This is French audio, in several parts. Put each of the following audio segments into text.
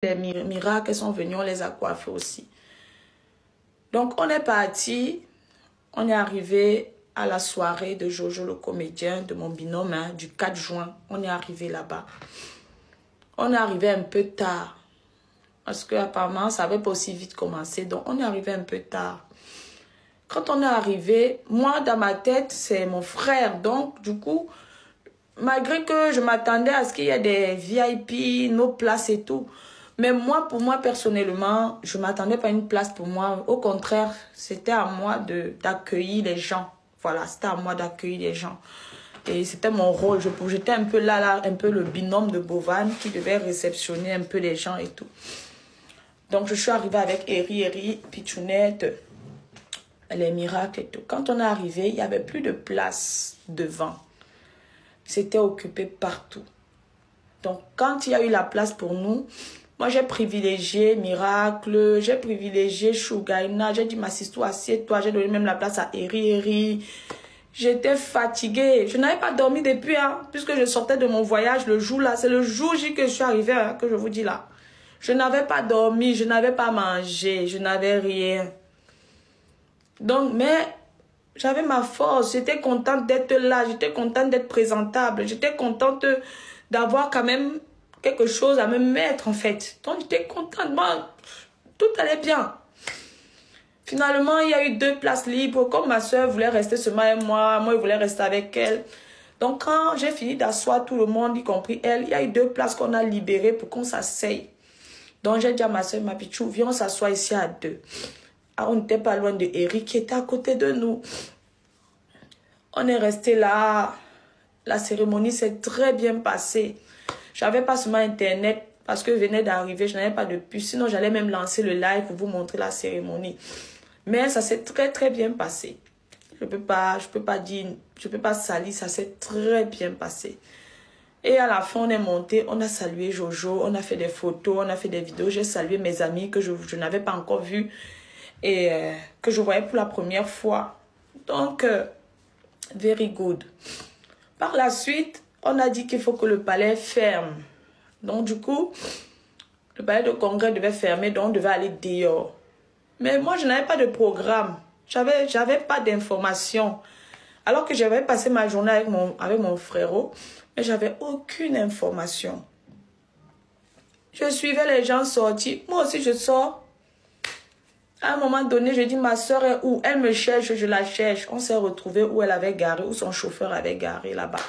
les miracles sont venus, on les a coiffés aussi. Donc, on est parti, on est arrivé à la soirée de Jojo, le comédien, de mon binôme, hein, du 4 juin. On est arrivé là-bas. On est arrivé un peu tard. Parce qu'apparemment, ça n'avait pas aussi vite commencé. Donc, on est arrivé un peu tard. Quand on est arrivé, moi, dans ma tête, c'est mon frère. Donc, du coup, malgré que je m'attendais à ce qu'il y ait des VIP, nos places et tout. Mais moi, pour moi, personnellement, je ne m'attendais pas à une place pour moi. Au contraire, c'était à moi d'accueillir les gens. Voilà, c'était à moi d'accueillir les gens. Et c'était mon rôle. J'étais un peu là, un peu le binôme de Bovan qui devait réceptionner un peu les gens et tout. Donc, je suis arrivée avec Eri, Pichounette, les miracles et tout. Quand on est arrivé, il n'y avait plus de place devant. C'était occupé partout. Donc, quand il y a eu la place pour nous, moi, j'ai privilégié Miracle, j'ai privilégié Shugaina, j'ai dit, Massistou, assieds-toi, j'ai donné même la place à Eri. J'étais fatiguée. Je n'avais pas dormi depuis, hein, puisque je sortais de mon voyage le jour là. C'est le jour J que je suis arrivée, hein, que je vous dis là. Je n'avais pas dormi, je n'avais pas mangé, je n'avais rien. Donc, mais j'avais ma force, j'étais contente d'être là, j'étais contente d'être présentable, j'étais contente d'avoir quand même quelque chose à me mettre en fait. Donc j'étais contente, moi, tout allait bien. Finalement, il y a eu 2 places libres. Comme ma soeur voulait rester seulement avec moi, moi je voulais rester avec elle. Donc quand j'ai fini d'asseoir tout le monde, y compris elle, il y a eu 2 places qu'on a libérées pour qu'on s'asseye. Donc j'ai dit à ma soeur, ma pichou, viens on s'assoit ici à 2. Ah, on n'était pas loin de Eric qui était à côté de nous. On est resté là. La cérémonie s'est très bien passée. J'avais pas seulement Internet parce que je venais d'arriver, je n'avais pas de puce. Sinon, j'allais même lancer le live pour vous montrer la cérémonie. Mais ça s'est très, très bien passé. Je peux pas dire, je peux pas salir, ça s'est très bien passé. Et à la fin, on est monté, on a salué Jojo, on a fait des photos, on a fait des vidéos. J'ai salué mes amis que je n'avais pas encore vus et que je voyais pour la première fois. Donc, very good. Par la suite, on a dit qu'il faut que le palais ferme. Donc, du coup, le palais de congrès devait fermer, donc on devait aller dehors. Mais moi, je n'avais pas de programme. J'avais pas d'information. Alors que j'avais passé ma journée avec mon frérot, mais j'avais aucune information. Je suivais les gens sortis. Moi aussi, je sors. À un moment donné, je dis, ma soeur est où? Elle me cherche, je la cherche. On s'est retrouvés où elle avait garé, où son chauffeur avait garé là-bas.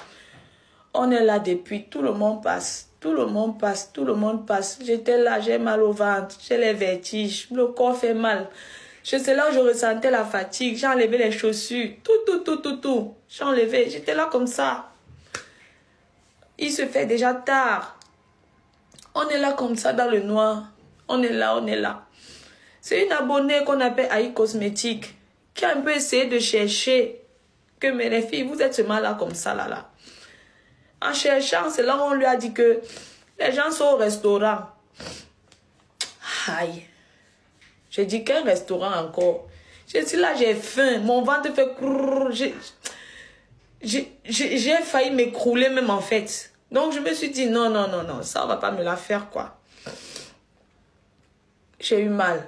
On est là depuis, tout le monde passe. Tout le monde passe, tout le monde passe. J'étais là, j'ai mal au ventre, j'ai les vertiges, le corps fait mal. C'est là où je ressentais la fatigue. J'ai enlevé les chaussures, tout. J'ai enlevé, j'étais là comme ça. Il se fait déjà tard. On est là comme ça dans le noir. On est là. C'est une abonnée qu'on appelle Aïe Cosmétique qui a un peu essayé de chercher que mais les filles, vous êtes seulement là comme ça, là. En cherchant, c'est là où on lui a dit que les gens sont au restaurant. Aïe. J'ai dit, quel restaurant encore? J'ai dit, là, j'ai faim. Mon ventre fait... J'ai failli m'écrouler même, en fait. Donc, je me suis dit, non, ça, on va pas me la faire, quoi. J'ai eu mal.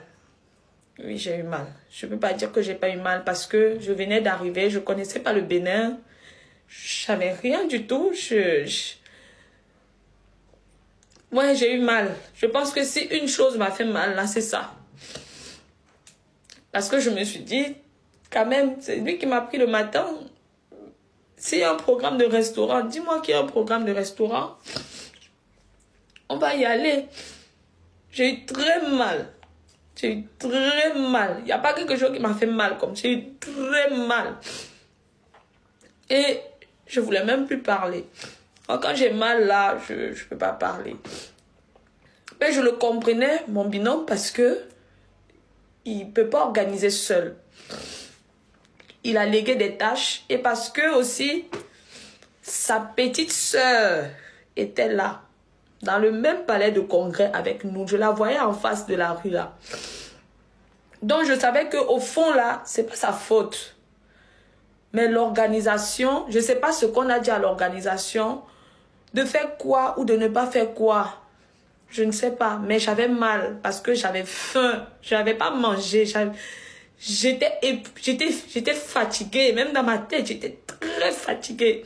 Oui, j'ai eu mal. Je peux pas dire que j'ai pas eu mal parce que je venais d'arriver, je connaissais pas le Bénin. Je savais rien du tout. Ouais, j'ai eu mal. Je pense que si une chose m'a fait mal, là, c'est ça. Parce que je me suis dit, quand même, c'est lui qui m'a pris le matin. S'il y a un programme de restaurant, dis-moi qu'il y a un programme de restaurant. On va y aller. J'ai eu très mal. J'ai eu très mal. Il n'y a pas quelque chose qui m'a fait mal comme j'ai eu très mal. Et je ne voulais même plus parler. Alors, quand j'ai mal là, je ne peux pas parler. Mais je le comprenais, mon binôme, parce que il ne peut pas organiser seul. Il a légué des tâches et parce que aussi, sa petite sœur était là, dans le même palais de congrès avec nous. Je la voyais en face de la rue là. Donc je savais qu'au fond là, c'est pas sa faute. Mais l'organisation, je ne sais pas ce qu'on a dit à l'organisation, de faire quoi ou de ne pas faire quoi. Je ne sais pas, mais j'avais mal parce que j'avais faim. Je n'avais pas mangé. J'étais fatiguée. Même dans ma tête, j'étais très fatiguée.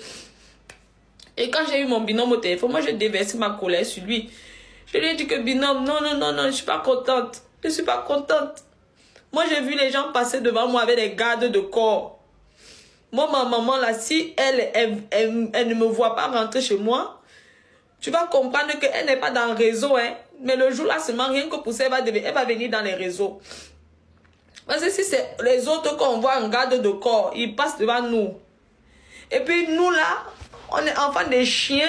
Et quand j'ai eu mon binôme au téléphone, moi, j'ai déversé ma colère sur lui. Je lui ai dit que binôme, non, non, non, non, je ne suis pas contente. Je ne suis pas contente. Moi, j'ai vu les gens passer devant moi avec des gardes de corps. Moi, ma maman, là, si elle ne me voit pas rentrer chez moi, tu vas comprendre qu'elle n'est pas dans le réseau, hein. Mais le jour là, seulement, rien que pour ça, elle va venir dans les réseaux. Parce que si c'est les autres qu'on voit en garde de corps, ils passent devant nous. Et puis nous là, on est enfants des chiens.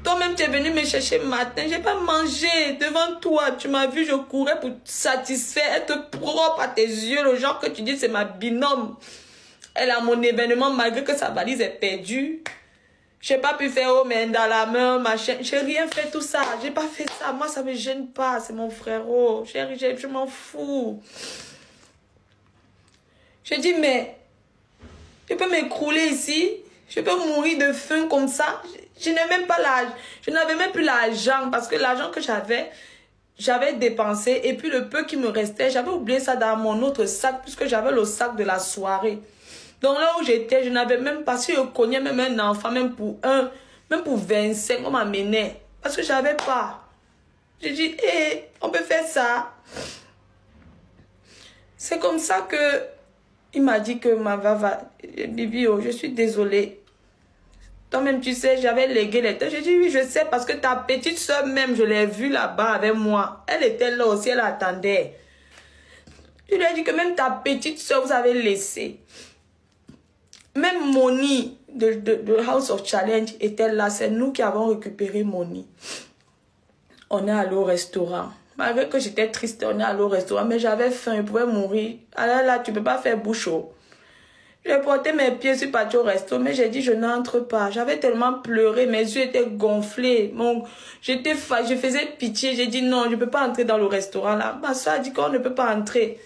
Toi-même, tu es venu me chercher matin. Je n'ai pas mangé devant toi. Tu m'as vu, je courais pour te satisfaire, être propre à tes yeux. Le genre que tu dis, c'est ma binôme. Elle a mon événement malgré que sa valise est perdue. Je n'ai pas pu faire oh, mais dans la main, machin. Je n'ai rien fait tout ça. Je n'ai pas fait ça. Moi, ça ne me gêne pas. C'est mon frérot. Je m'en fous. Je dis, mais je peux m'écrouler ici. Je peux mourir de faim comme ça. Je n'ai même pas l'âge. Je n'avais même plus l'argent parce que l'argent que j'avais dépensé. Et puis le peu qui me restait, j'avais oublié ça dans mon autre sac puisque j'avais le sac de la soirée. Donc là où j'étais, je n'avais même pas, si je cognais même un enfant, même pour 25, on m'amenait. Parce que je n'avais pas. J'ai dit, hé, on peut faire ça. C'est comme ça que il m'a dit que ma vava, Bibi, oh, je suis désolée. Toi-même, tu sais, j'avais légué les têtes. J'ai dit, oui, je sais, parce que ta petite soeur même, je l'ai vue là-bas avec moi. Elle était là aussi, elle attendait. Je lui ai dit que même ta petite soeur, vous avez laissé. Même Moni de House of Challenge était là. C'est nous qui avons récupéré Moni. On est allé au restaurant. Malgré que j'étais triste, on est allé au restaurant. Mais j'avais faim, je pouvais mourir. Alors là, tu ne peux pas faire bouche haute. J'ai porté mes pieds, je suis partie au resto, mais j'ai dit je n'entre pas. J'avais tellement pleuré, mes yeux étaient gonflés. Je faisais pitié, j'ai dit non, je ne peux pas entrer dans le restaurant là. Ma soeur a dit qu'on ne peut pas entrer.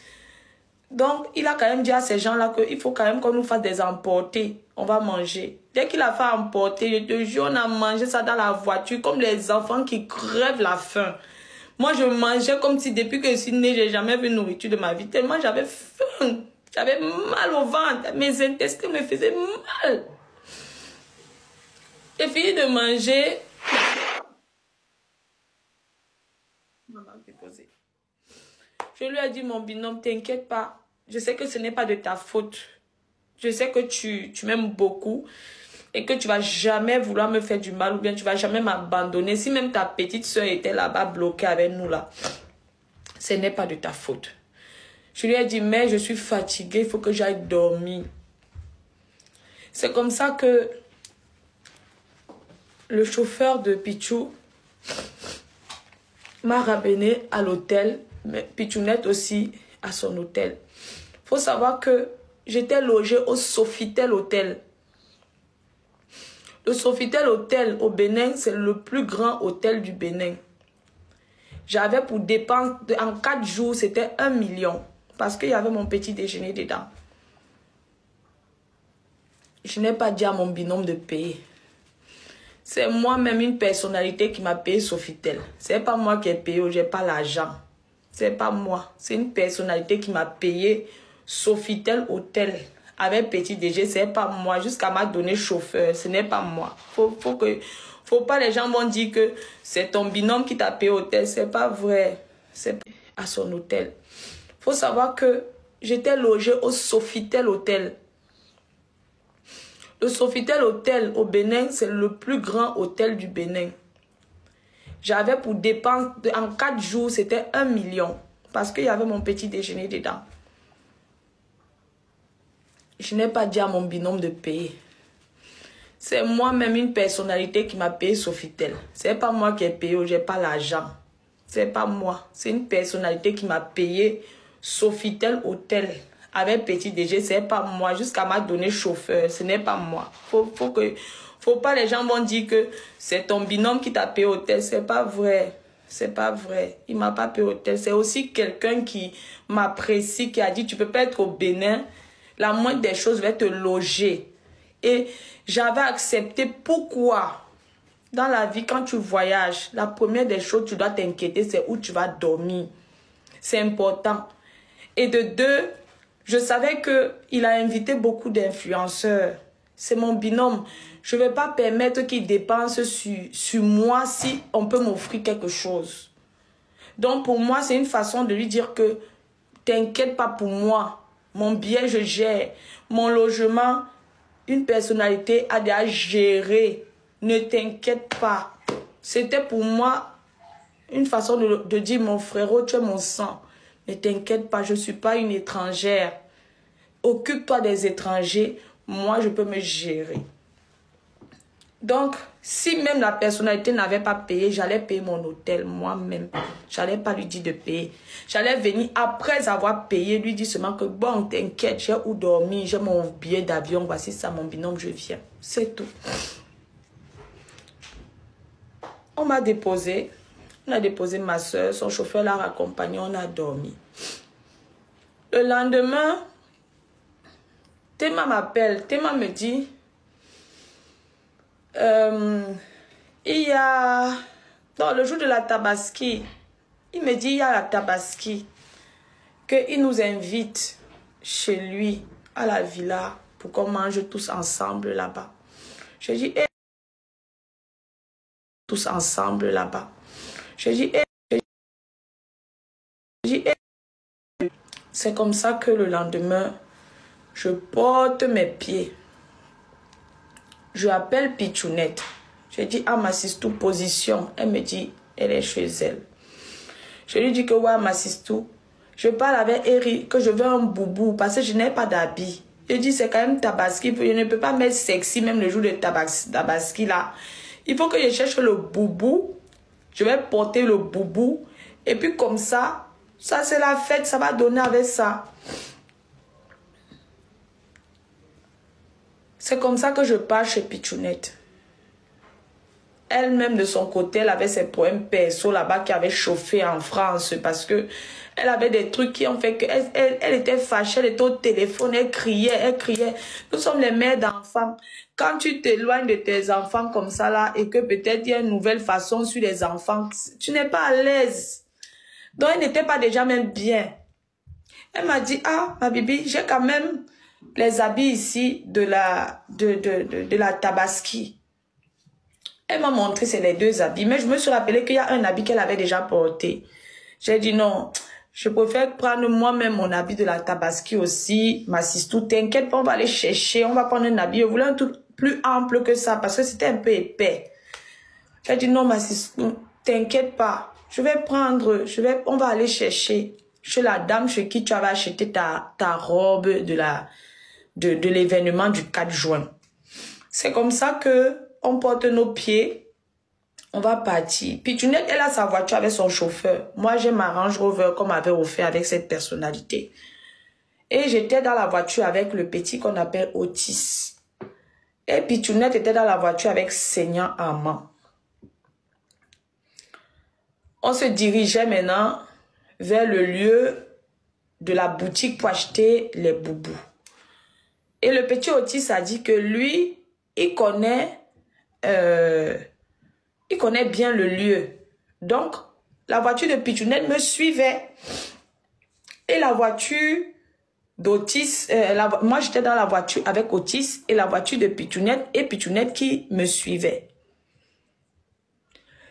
Donc, il a quand même dit à ces gens-là qu'il faut quand même qu'on nous fasse des emportés. On va manger. Dès qu'il a fait emporter, je te jure, on a mangé ça dans la voiture, comme les enfants qui crèvent la faim. Moi, je mangeais comme si depuis que je suis née, je n'ai jamais vu de nourriture de ma vie. Tellement j'avais faim. J'avais mal au ventre. Mes intestins me faisaient mal. J'ai fini de manger. Je lui ai dit, mon binôme, t'inquiète pas. Je sais que ce n'est pas de ta faute. Je sais que tu m'aimes beaucoup. Et que tu vas jamais vouloir me faire du mal. Ou bien tu vas jamais m'abandonner. Si même ta petite soeur était là-bas bloquée avec nous là. Ce n'est pas de ta faute. Je lui ai dit, mais je suis fatiguée, il faut que j'aille dormir. C'est comme ça que le chauffeur de Pichou m'a ramené à l'hôtel, mais Pichounette aussi à son hôtel. Il faut savoir que j'étais logée au Sofitel Hôtel. Le Sofitel Hôtel au Bénin, c'est le plus grand hôtel du Bénin. J'avais pour dépense, en 4 jours, c'était 1 million. Parce qu'il y avait mon petit déjeuner dedans. Je n'ai pas dit à mon binôme de payer. C'est moi-même une personnalité qui m'a payé Sofitel. Ce n'est pas moi qui ai payé, je n'ai pas l'argent. Ce n'est pas moi. C'est une personnalité qui m'a payé Sofitel Hôtel. Avec petit déjeuner, ce n'est pas moi. Jusqu'à m'a donné chauffeur, ce n'est pas moi. Faut pas les gens vont dire que c'est ton binôme qui t'a payé hôtel. Ce n'est pas vrai. C'est à son hôtel. Il faut savoir que j'étais logée au Sofitel Hôtel. Le Sofitel Hôtel au Bénin, c'est le plus grand hôtel du Bénin. J'avais pour dépense, en 4 jours, c'était 1 million. Parce qu'il y avait mon petit déjeuner dedans. Je n'ai pas dit à mon binôme de payer. C'est moi-même une personnalité qui m'a payé Sofitel. Ce n'est pas moi qui ai payé, je n'ai pas l'argent. Ce n'est pas moi. C'est une personnalité qui m'a payé Sofitel Hôtel. Avec petit déjeuner, ce n'est pas moi. Jusqu'à m'a donné chauffeur, ce n'est pas moi. Faut pas les gens vont dire que c'est ton binôme qui t'a payé hôtel. C'est pas vrai. C'est pas vrai. Il m'a pas payé hôtel. C'est aussi quelqu'un qui m'apprécie, qui a dit tu peux pas être au Bénin. La moindre des choses, je vais te loger. Et j'avais accepté. Pourquoi? dans la vie, quand tu voyages, la première des choses, tu dois t'inquiéter, c'est où tu vas dormir. C'est important. Et de deux, je savais qu'il a invité beaucoup d'influenceurs. C'est mon binôme. Je ne vais pas permettre qu'il dépense sur moi si on peut m'offrir quelque chose. Donc pour moi, c'est une façon de lui dire que t'inquiète pas pour moi. Mon billet, je gère. Mon logement, une personnalité a déjà géré. Ne t'inquiète pas. C'était pour moi une façon de dire, mon frérot, tu es mon sang. Ne t'inquiète pas, je ne suis pas une étrangère. Occupe-toi des étrangers. Moi, je peux me gérer. Donc, si même la personnalité n'avait pas payé, j'allais payer mon hôtel moi-même. J'allais pas lui dire de payer. J'allais venir après avoir payé, lui dire seulement que bon, t'inquiète, j'ai où dormir, j'ai mon billet d'avion, voici ça, mon binôme, je viens. C'est tout. On m'a déposé. On a déposé ma soeur, son chauffeur l'a raccompagné, on a dormi. Le lendemain, Théma m'appelle. Théma me dit, il y a... Non, le jour de la Tabaski, il me dit, il y a la Tabaski, qu'il nous invite chez lui, à la villa, pour qu'on mange tous ensemble là-bas. Je dis, tous ensemble là-bas. Je dis, c'est comme ça que le lendemain, je porte mes pieds. Je appelle Pichounette. Je dis à ma sistou position. Elle me dit, elle est chez elle. Je lui dis que ouais, ma sistou, je parle avec Eric que je veux un boubou parce que je n'ai pas d'habit. Je dis, c'est quand même Tabaski. Je ne peux pas mettre sexy même le jour de Tabaski là. Il faut que je cherche le boubou. Je vais porter le boubou. Et puis comme ça c'est la fête, ça va donner avec ça. C'est comme ça que je pars chez Pichounette. Elle-même, de son côté, elle avait ses problèmes perso là-bas qui avaient chauffé en France parce que elle avait des trucs qui ont fait qu'elle elle était fâchée, elle était au téléphone, elle criait. Nous sommes les mères d'enfants. Quand tu t'éloignes de tes enfants comme ça là et que peut-être il y a une nouvelle façon sur les enfants, tu n'es pas à l'aise. Donc, elle n'était pas déjà même bien. Elle m'a dit, ah, ma bibi, j'ai quand même les habits ici de la Tabaski. Elle m'a montré c'est les deux habits, mais je me suis rappelé qu'il y a un habit qu'elle avait déjà porté. J'ai dit non, je préfère prendre moi-même mon habit de la Tabaski aussi. Ma sistou, t'inquiète pas, on va aller chercher, on va prendre un habit. Je voulais un truc plus ample que ça parce que c'était un peu épais. J'ai dit non, ma sistou, t'inquiète pas, on va aller chercher chez la dame chez qui tu avais acheté ta robe de l'événement du 4 juin. C'est comme ça que on porte nos pieds, on va partir. Pichounette, elle a sa voiture avec son chauffeur. Moi, j'ai ma Range Rover qu'on m'avait offert avec cette personnalité. Et j'étais dans la voiture avec le petit qu'on appelle Otis. Et Pichounette était dans la voiture avec Seigneur Amant. On se dirigeait maintenant vers le lieu de la boutique pour acheter les boubous. Et le petit Otis a dit que lui, il connaît bien le lieu. Donc, la voiture de Pichounette me suivait. Et la voiture d'Otis, moi j'étais dans la voiture avec Otis et la voiture de Pichounette et Pichounette qui me suivait.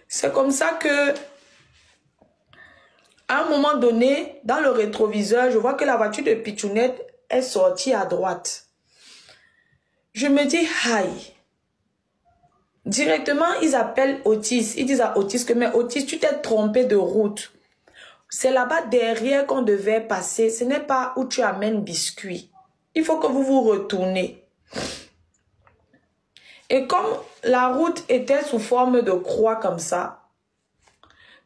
C'est comme ça que, à un moment donné, dans le rétroviseur, je vois que la voiture de Pichounette est sortie à droite. Je me dis, aïe. Directement, ils appellent Otis. Ils disent à Otis que, mais Otis, tu t'es trompé de route. C'est là-bas derrière qu'on devait passer. Ce n'est pas où tu amènes biscuit. Il faut que vous vous retournez. Et comme la route était sous forme de croix comme ça,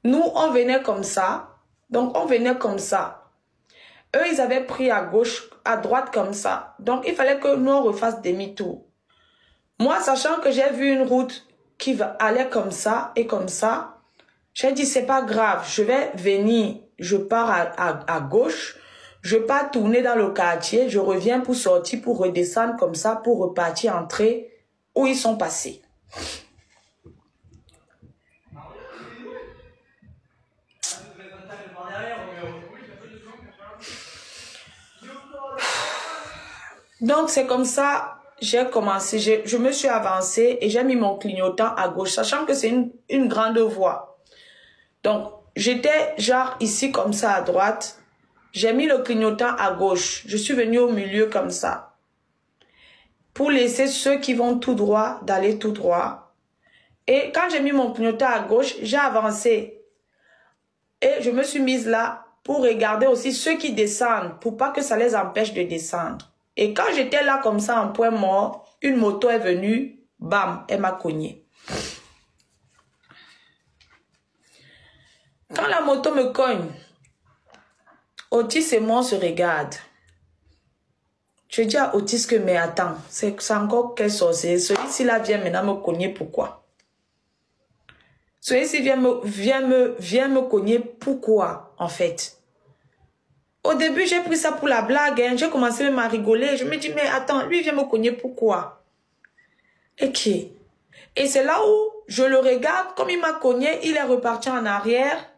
nous, on venait comme ça. Donc, on venait comme ça. Eux, ils avaient pris à gauche, à droite comme ça. Donc, il fallait que nous, on refasse demi-tour. Moi, sachant que j'ai vu une route qui allait comme ça et comme ça, j'ai dit, c'est pas grave, je vais venir, je pars à gauche, je pars tourner dans le quartier, je reviens pour sortir, pour redescendre comme ça, pour repartir, entrer où ils sont passés. Donc, c'est comme ça, j'ai commencé, je me suis avancée et j'ai mis mon clignotant à gauche, sachant que c'est une grande voie. Donc, j'étais genre ici comme ça à droite. J'ai mis le clignotant à gauche. Je suis venue au milieu comme ça. Pour laisser ceux qui vont tout droit d'aller tout droit. Et quand j'ai mis mon clignotant à gauche, j'ai avancé. Et je me suis mise là pour regarder aussi ceux qui descendent, pour pas que ça les empêche de descendre. Et quand j'étais là comme ça en point mort, une moto est venue, bam, elle m'a cogné. Quand la moto me cogne, Otis et moi on se regarde. Je dis à Otis que, mais attends, c'est encore quel sorcier. Celui-ci là vient maintenant me cogner, pourquoi? Celui-ci vient me cogner, pourquoi, en fait? Au début, j'ai pris ça pour la blague, hein. J'ai commencé même à rigoler. Je me dis, mais attends, lui vient me cogner, pourquoi? Ok. Et c'est là où je le regarde, comme il m'a cogné, il est reparti en arrière.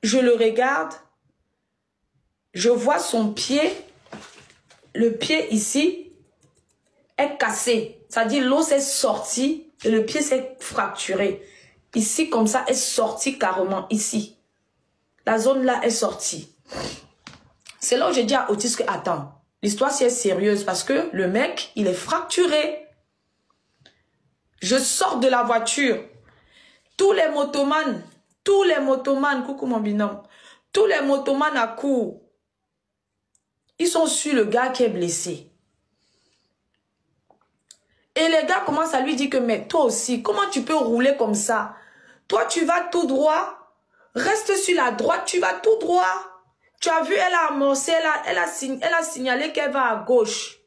Je le regarde. Je vois son pied. Le pied ici est cassé. C'est-à-dire l'os est sorti et le pied s'est fracturé. Ici, comme ça, est sorti carrément. Ici. La zone là est sortie. C'est là où j'ai dit à Otis que, attends, l'histoire c'est sérieuse parce que le mec, il est fracturé. Je sors de la voiture. Tous les motomanes, coucou mon binôme, tous les motomanes à court, ils sont sur le gars qui est blessé. Et les gars commencent à lui dire que, mais toi aussi, comment tu peux rouler comme ça? Toi, tu vas tout droit, reste sur la droite, tu vas tout droit. Tu as vu, elle a amorcé, elle a signalé qu'elle va à gauche.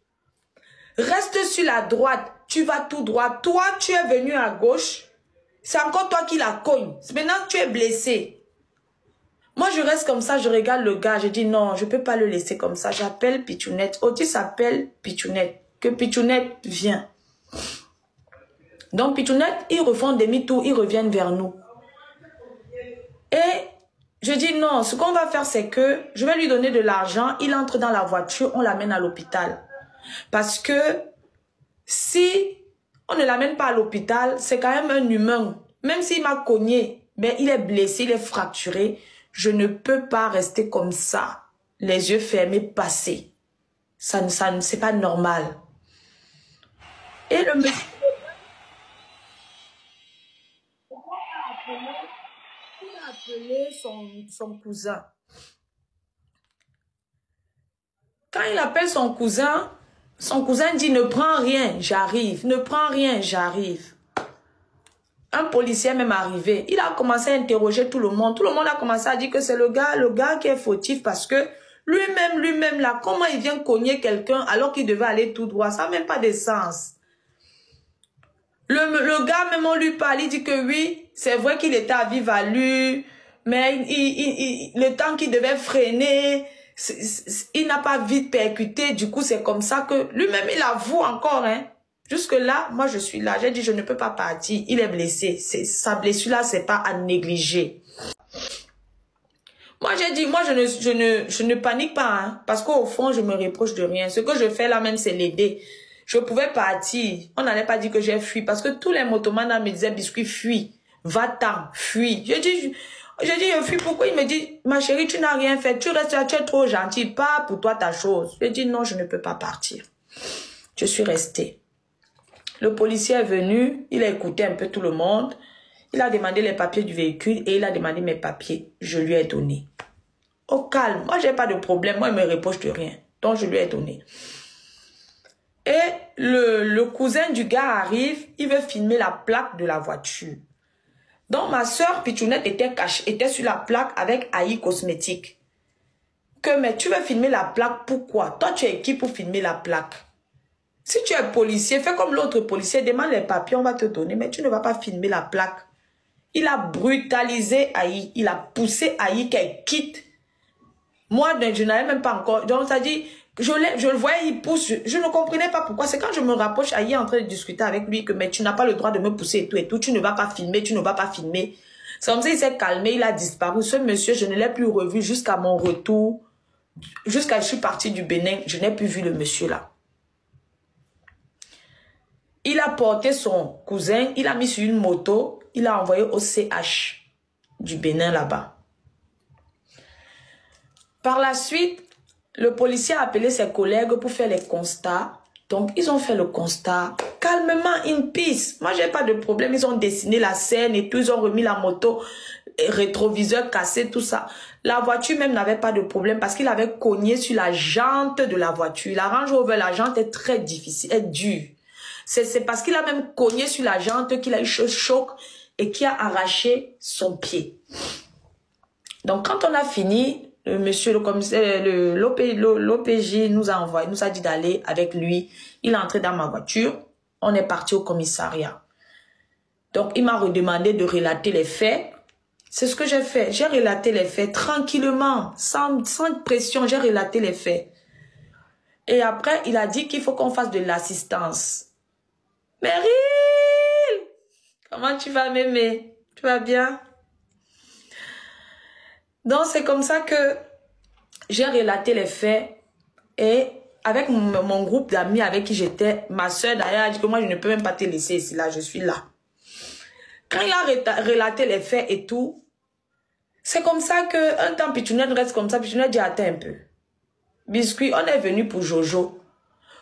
Reste sur la droite, tu vas tout droit. Toi, tu es venu à gauche. C'est encore toi qui la cogne. Maintenant, tu es blessé. Moi, je reste comme ça, je regarde le gars. Je dis non, je ne peux pas le laisser comme ça. J'appelle Pichounette. Otis s'appelle Pichounette. Que Pichounette vient. Donc, Pichounette, ils refont demi-tour, ils reviennent vers nous. Et je dis non, ce qu'on va faire, c'est que je vais lui donner de l'argent. Il entre dans la voiture, on l'amène à l'hôpital. Parce que si on ne l'amène pas à l'hôpital, c'est quand même un humain. Même s'il m'a cogné, mais il est blessé, il est fracturé. Je ne peux pas rester comme ça, les yeux fermés, passer. Ça c'est pas normal. Et le monsieur a appelé son cousin. Quand il appelle son cousin dit ne prends rien, j'arrive. Ne prends rien, j'arrive. Un policier est même arrivé. Il a commencé à interroger tout le monde. Tout le monde a commencé à dire que c'est le gars qui est fautif parce que lui-même là, comment il vient cogner quelqu'un alors qu'il devait aller tout droit? Ça n'a même pas de sens. Le gars, même on lui parle, il dit que oui, c'est vrai qu'il était à vive allure, mais le temps qu'il devait freiner, il n'a pas vite percuté. Du coup, c'est comme ça que lui-même, il avoue encore, hein. Jusque là, moi, je suis là. J'ai dit, je ne peux pas partir. Il est blessé. Sa blessure-là, c'est pas à négliger. Moi, j'ai dit, moi, je ne panique pas, hein, parce qu'au fond, je me reproche de rien. Ce que je fais là même, c'est l'aider. Je pouvais partir. On n'allait pas dire que j'ai fui, parce que tous les motomanes me disaient, Biscuit, fuis. Va-t'en, fuis. J'ai dit, je fuis. Pourquoi? Il me dit, ma chérie, tu n'as rien fait. Tu restes là, tu es trop gentil. Pas pour toi ta chose. J'ai dit, non, je ne peux pas partir. Je suis restée. Le policier est venu, il a écouté un peu tout le monde. Il a demandé les papiers du véhicule et il a demandé mes papiers. Je lui ai donné. Au calme, moi j'ai pas de problème, moi il me reproche de rien. Donc je lui ai donné. Et le cousin du gars arrive, il veut filmer la plaque de la voiture. Donc ma soeur Pichounette était sur la plaque avec AI Cosmétique. Mais tu veux filmer la plaque, pourquoi? Toi tu es qui pour filmer la plaque? Si tu es policier, fais comme l'autre policier, demande les papiers, on va te donner, mais tu ne vas pas filmer la plaque. Il a brutalisé Aïe, il a poussé Aïe qu'elle quitte. Moi, je n'avais même pas encore, donc ça dit, je le voyais, il pousse, je ne comprenais pas pourquoi. C'est quand je me rapproche, Aïe est en train de discuter avec lui que, mais tu n'as pas le droit de me pousser et tout, tu ne vas pas filmer, tu ne vas pas filmer. C'est comme ça, il s'est calmé, il a disparu. Ce monsieur, je ne l'ai plus revu jusqu'à mon retour jusqu'à ce que je suis partie du Bénin, je n'ai plus vu le monsieur là. Il a porté son cousin, il a mis sur une moto, il a envoyé au CH du Bénin là-bas. Par la suite, le policier a appelé ses collègues pour faire les constats. Donc, ils ont fait le constat calmement, in peace. Moi, j'ai pas de problème. Ils ont dessiné la scène et tout. Ils ont remis la moto, rétroviseur cassé, tout ça. La voiture même n'avait pas de problème parce qu'il avait cogné sur la jante de la voiture. La Range Rover, la jante est très difficile, est dure. C'est parce qu'il a même cogné sur la jante qu'il a eu choc et qui a arraché son pied. Donc, quand on a fini, le monsieur, le commissaire, l'OPJ nous a envoyé, nous a dit d'aller avec lui. Il est entré dans ma voiture. On est parti au commissariat. Donc, il m'a redemandé de relater les faits. C'est ce que j'ai fait. J'ai relaté les faits tranquillement, sans pression. J'ai relaté les faits. Et après, il a dit qu'il faut qu'on fasse de l'assistance. Meryl! Comment tu vas, mémé? Tu vas bien? Donc, c'est comme ça que j'ai relaté les faits et avec mon groupe d'amis avec qui j'étais, ma soeur d'ailleurs a dit que moi, je ne peux même pas te laisser ici, là, je suis là. Quand il a relaté les faits et tout, c'est comme ça qu'un temps, Pichounette reste comme ça, Pichounette dit, attends un peu. Biscuit, on est venu pour Jojo.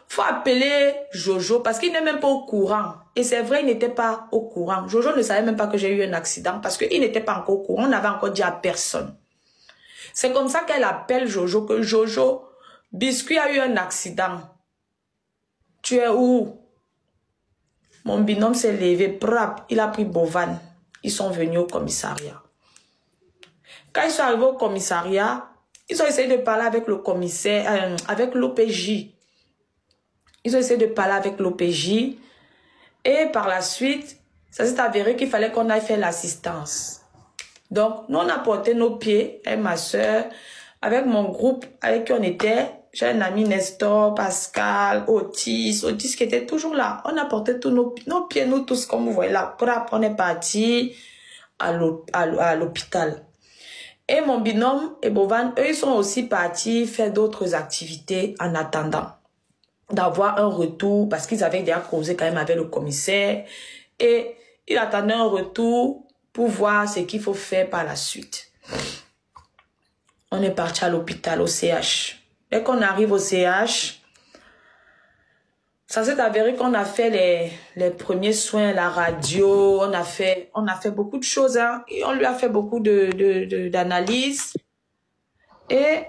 Faut appeler Jojo parce qu'il n'est même pas au courant. Et c'est vrai, il n'était pas au courant. Jojo ne savait même pas que j'ai eu un accident parce qu'il n'était pas encore au courant. On n'avait encore dit à personne. C'est comme ça qu'elle appelle Jojo, que Jojo, Biscuit a eu un accident. Tu es où? Mon binôme s'est levé, prap, il a pris Bovan. Ils sont venus au commissariat. Quand ils sont arrivés au commissariat, ils ont essayé de parler avec le commissaire, avec l'OPJ. Ils ont essayé de parler avec l'OPJ. Et par la suite, ça s'est avéré qu'il fallait qu'on aille faire l'assistance. Donc, nous, on a porté nos pieds, et ma soeur, avec mon groupe avec qui on était. J'ai un ami Nestor, Pascal, Otis qui était toujours là. On a porté tous nos pieds, nous tous, comme vous voyez là. On est parti à l'hôpital. Et mon binôme et Bovan, eux, ils sont aussi partis faire d'autres activités en attendant d'avoir un retour, parce qu'ils avaient déjà causé quand même avec le commissaire. Et ils attendaient un retour pour voir ce qu'il faut faire par la suite. On est parti à l'hôpital, au CH. Dès qu'on arrive au CH, ça s'est avéré qu'on a fait les premiers soins, la radio, on a fait beaucoup de choses, hein, et on lui a fait beaucoup d'analyses. Et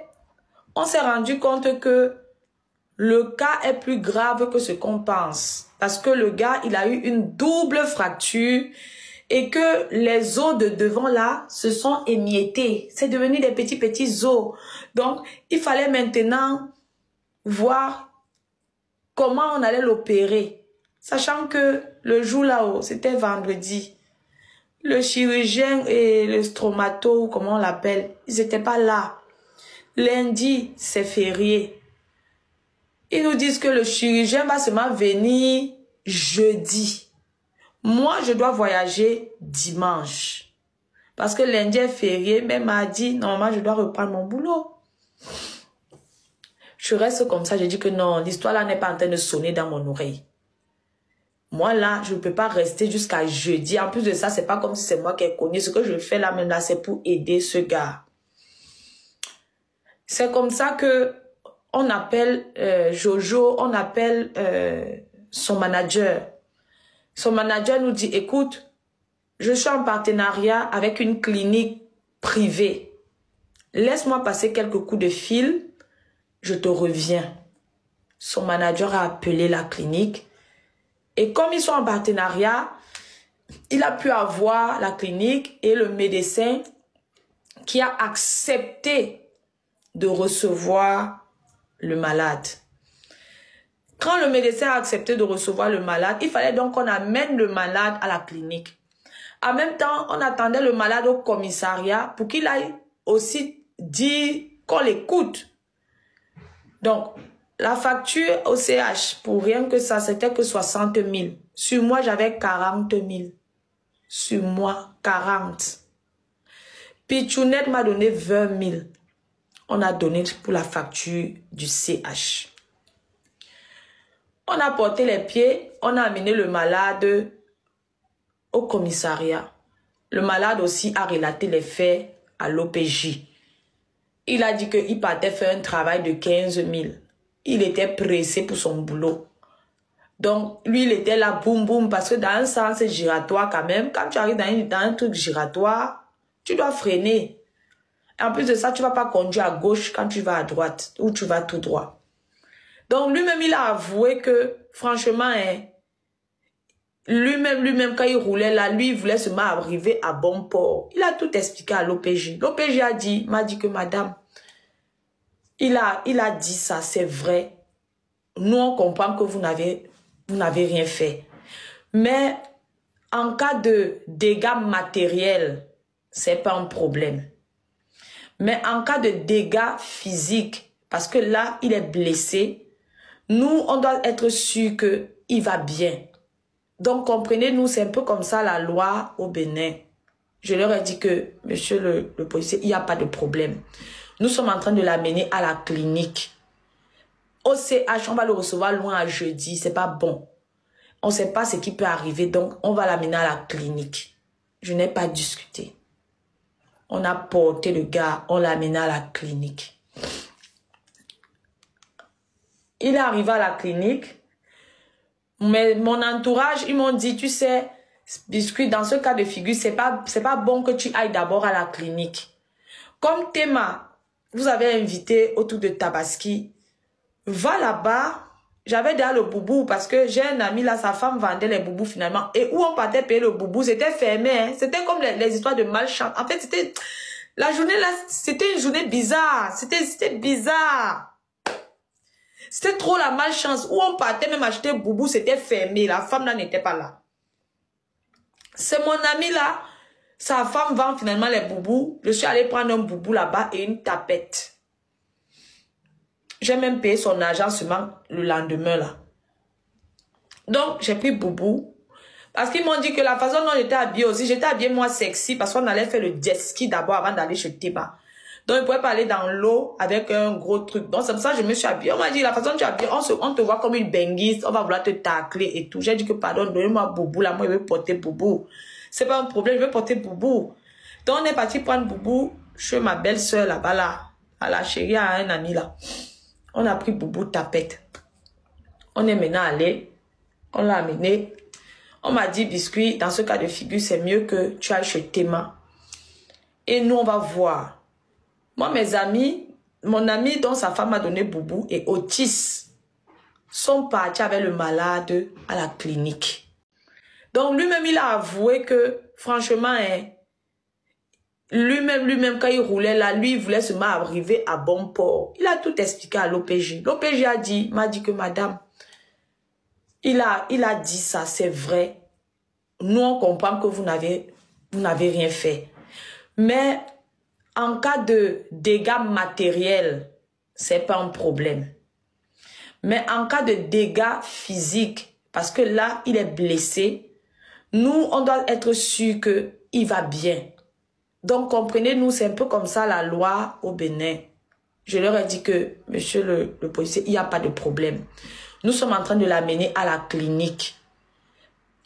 on s'est rendu compte que le cas est plus grave que ce qu'on pense. Parce que le gars, il a eu une double fracture et que les os de devant là se sont émiettés. C'est devenu des petits os. Donc, il fallait maintenant voir comment on allait l'opérer. Sachant que le jour là-haut, c'était vendredi. Le chirurgien et le stromato, comment on l'appelle, ils n'étaient pas là. Lundi, c'est férié. Ils nous disent que le chirurgien va seulement venir jeudi. Moi, je dois voyager dimanche. Parce que lundi est férié, mais mardi, normalement, je dois reprendre mon boulot. Je reste comme ça, je dis que non, l'histoire là n'est pas en train de sonner dans mon oreille. Moi là, je ne peux pas rester jusqu'à jeudi. En plus de ça, c'est pas comme si c'est moi qui ai connu. Ce que je fais là maintenant, c'est pour aider ce gars. C'est comme ça que on appelle Jojo, on appelle son manager. Son manager nous dit, écoute, je suis en partenariat avec une clinique privée. Laisse-moi passer quelques coups de fil, je te reviens. Son manager a appelé la clinique. Et comme ils sont en partenariat, il a pu avoir la clinique et le médecin qui a accepté de recevoir le malade. Quand le médecin a accepté de recevoir le malade, il fallait donc qu'on amène le malade à la clinique. En même temps, on attendait le malade au commissariat pour qu'il aille aussi dire qu'on l'écoute. Donc, la facture au CH, pour rien que ça, c'était que 60 000. Sur moi, j'avais 40 000. Sur moi, 40. Pichounette m'a donné 20 000. on a donné pour la facture du CH. On a porté les pieds, on a amené le malade au commissariat. Le malade aussi a relaté les faits à l'OPJ. Il a dit qu'il partait faire un travail de 15 000. Il était pressé pour son boulot. Donc, lui, il était là, boum, boum, parce que dans un sens giratoire quand même, quand tu arrives dans un truc giratoire, tu dois freiner. En plus de ça, tu ne vas pas conduire à gauche quand tu vas à droite, ou tu vas tout droit. Donc, lui-même, il a avoué que, franchement, lui-même, quand il roulait là, lui, il voulait seulement arriver à bon port. Il a tout expliqué à l'OPJ. L'OPJ m'a dit que madame, il a dit ça, c'est vrai. Nous, on comprend que vous n'avez rien fait. Mais en cas de dégâts matériels, c'est pas un problème. Mais en cas de dégâts physiques, parce que là, il est blessé, nous, on doit être sûr qu'il va bien. Donc, comprenez-nous, c'est un peu comme ça la loi au Bénin. Je leur ai dit que, monsieur le policier, il n'y a pas de problème. Nous sommes en train de l'amener à la clinique. Au CH, on va le recevoir loin à jeudi, c'est pas bon. On ne sait pas ce qui peut arriver, donc on va l'amener à la clinique. Je n'ai pas discuté. On a porté le gars, on l'a amené à la clinique. Il est arrivé à la clinique. Mais mon entourage, ils m'ont dit, tu sais, Biscuit, dans ce cas de figure, c'est pas bon que tu ailles d'abord à la clinique. Comme Théma, vous avez invité autour de Tabaski, va là-bas. J'avais déjà le boubou parce que j'ai un ami là, sa femme vendait les boubous finalement. Et où on partait payer le boubou, c'était fermé. Hein. C'était comme les histoires de malchance. En fait, c'était... La journée là, c'était une journée bizarre. C'était bizarre. C'était trop la malchance. Où on partait même acheter boubou, c'était fermé. La femme là n'était pas là. C'est mon ami là. Sa femme vend finalement les boubous. Je suis allée prendre un boubou là-bas et une tapette. J'ai même payé son argent seulement le lendemain là. Donc, j'ai pris boubou. Parce qu'ils m'ont dit que la façon dont j'étais habillée aussi, j'étais habillée moi sexy parce qu'on allait faire le jet ski d'abord avant d'aller chez Théma. Donc, il ne pouvait pas aller dans l'eau avec un gros truc. Donc, c'est pour ça que je me suis habillée. On m'a dit, la façon dont tu es habillée, on te voit comme une benguiste, on va vouloir te tacler et tout. J'ai dit que, pardon, donnez-moi boubou là. Moi, je veux porter boubou. C'est pas un problème, je veux porter boubou. Donc, on est parti prendre boubou chez ma belle-sœur là-bas là. À la chérie, à un ami là. On a pris boubou tapette. On est maintenant allé. On l'a amené. On m'a dit, Biscuit, dans ce cas de figure, c'est mieux que tu ailles chez Théma. Et nous, on va voir. Moi, mes amis, mon ami dont sa femme a donné boubou et Otis sont partis avec le malade à la clinique. Donc, lui-même, il a avoué que, franchement, lui-même, quand il roulait là, lui, il voulait seulement arriver à bon port. Il a tout expliqué à l'OPJ. L'OPJ m'a dit que, madame, il a dit ça, c'est vrai. Nous, on comprend que vous n'avez rien fait. Mais en cas de dégâts matériels, c'est pas un problème. Mais en cas de dégâts physiques, parce que là, il est blessé, nous, on doit être sûr qu'il va bien. Donc, comprenez-nous, c'est un peu comme ça la loi au Bénin. Je leur ai dit que, monsieur le policier, il n'y a pas de problème. Nous sommes en train de l'amener à la clinique.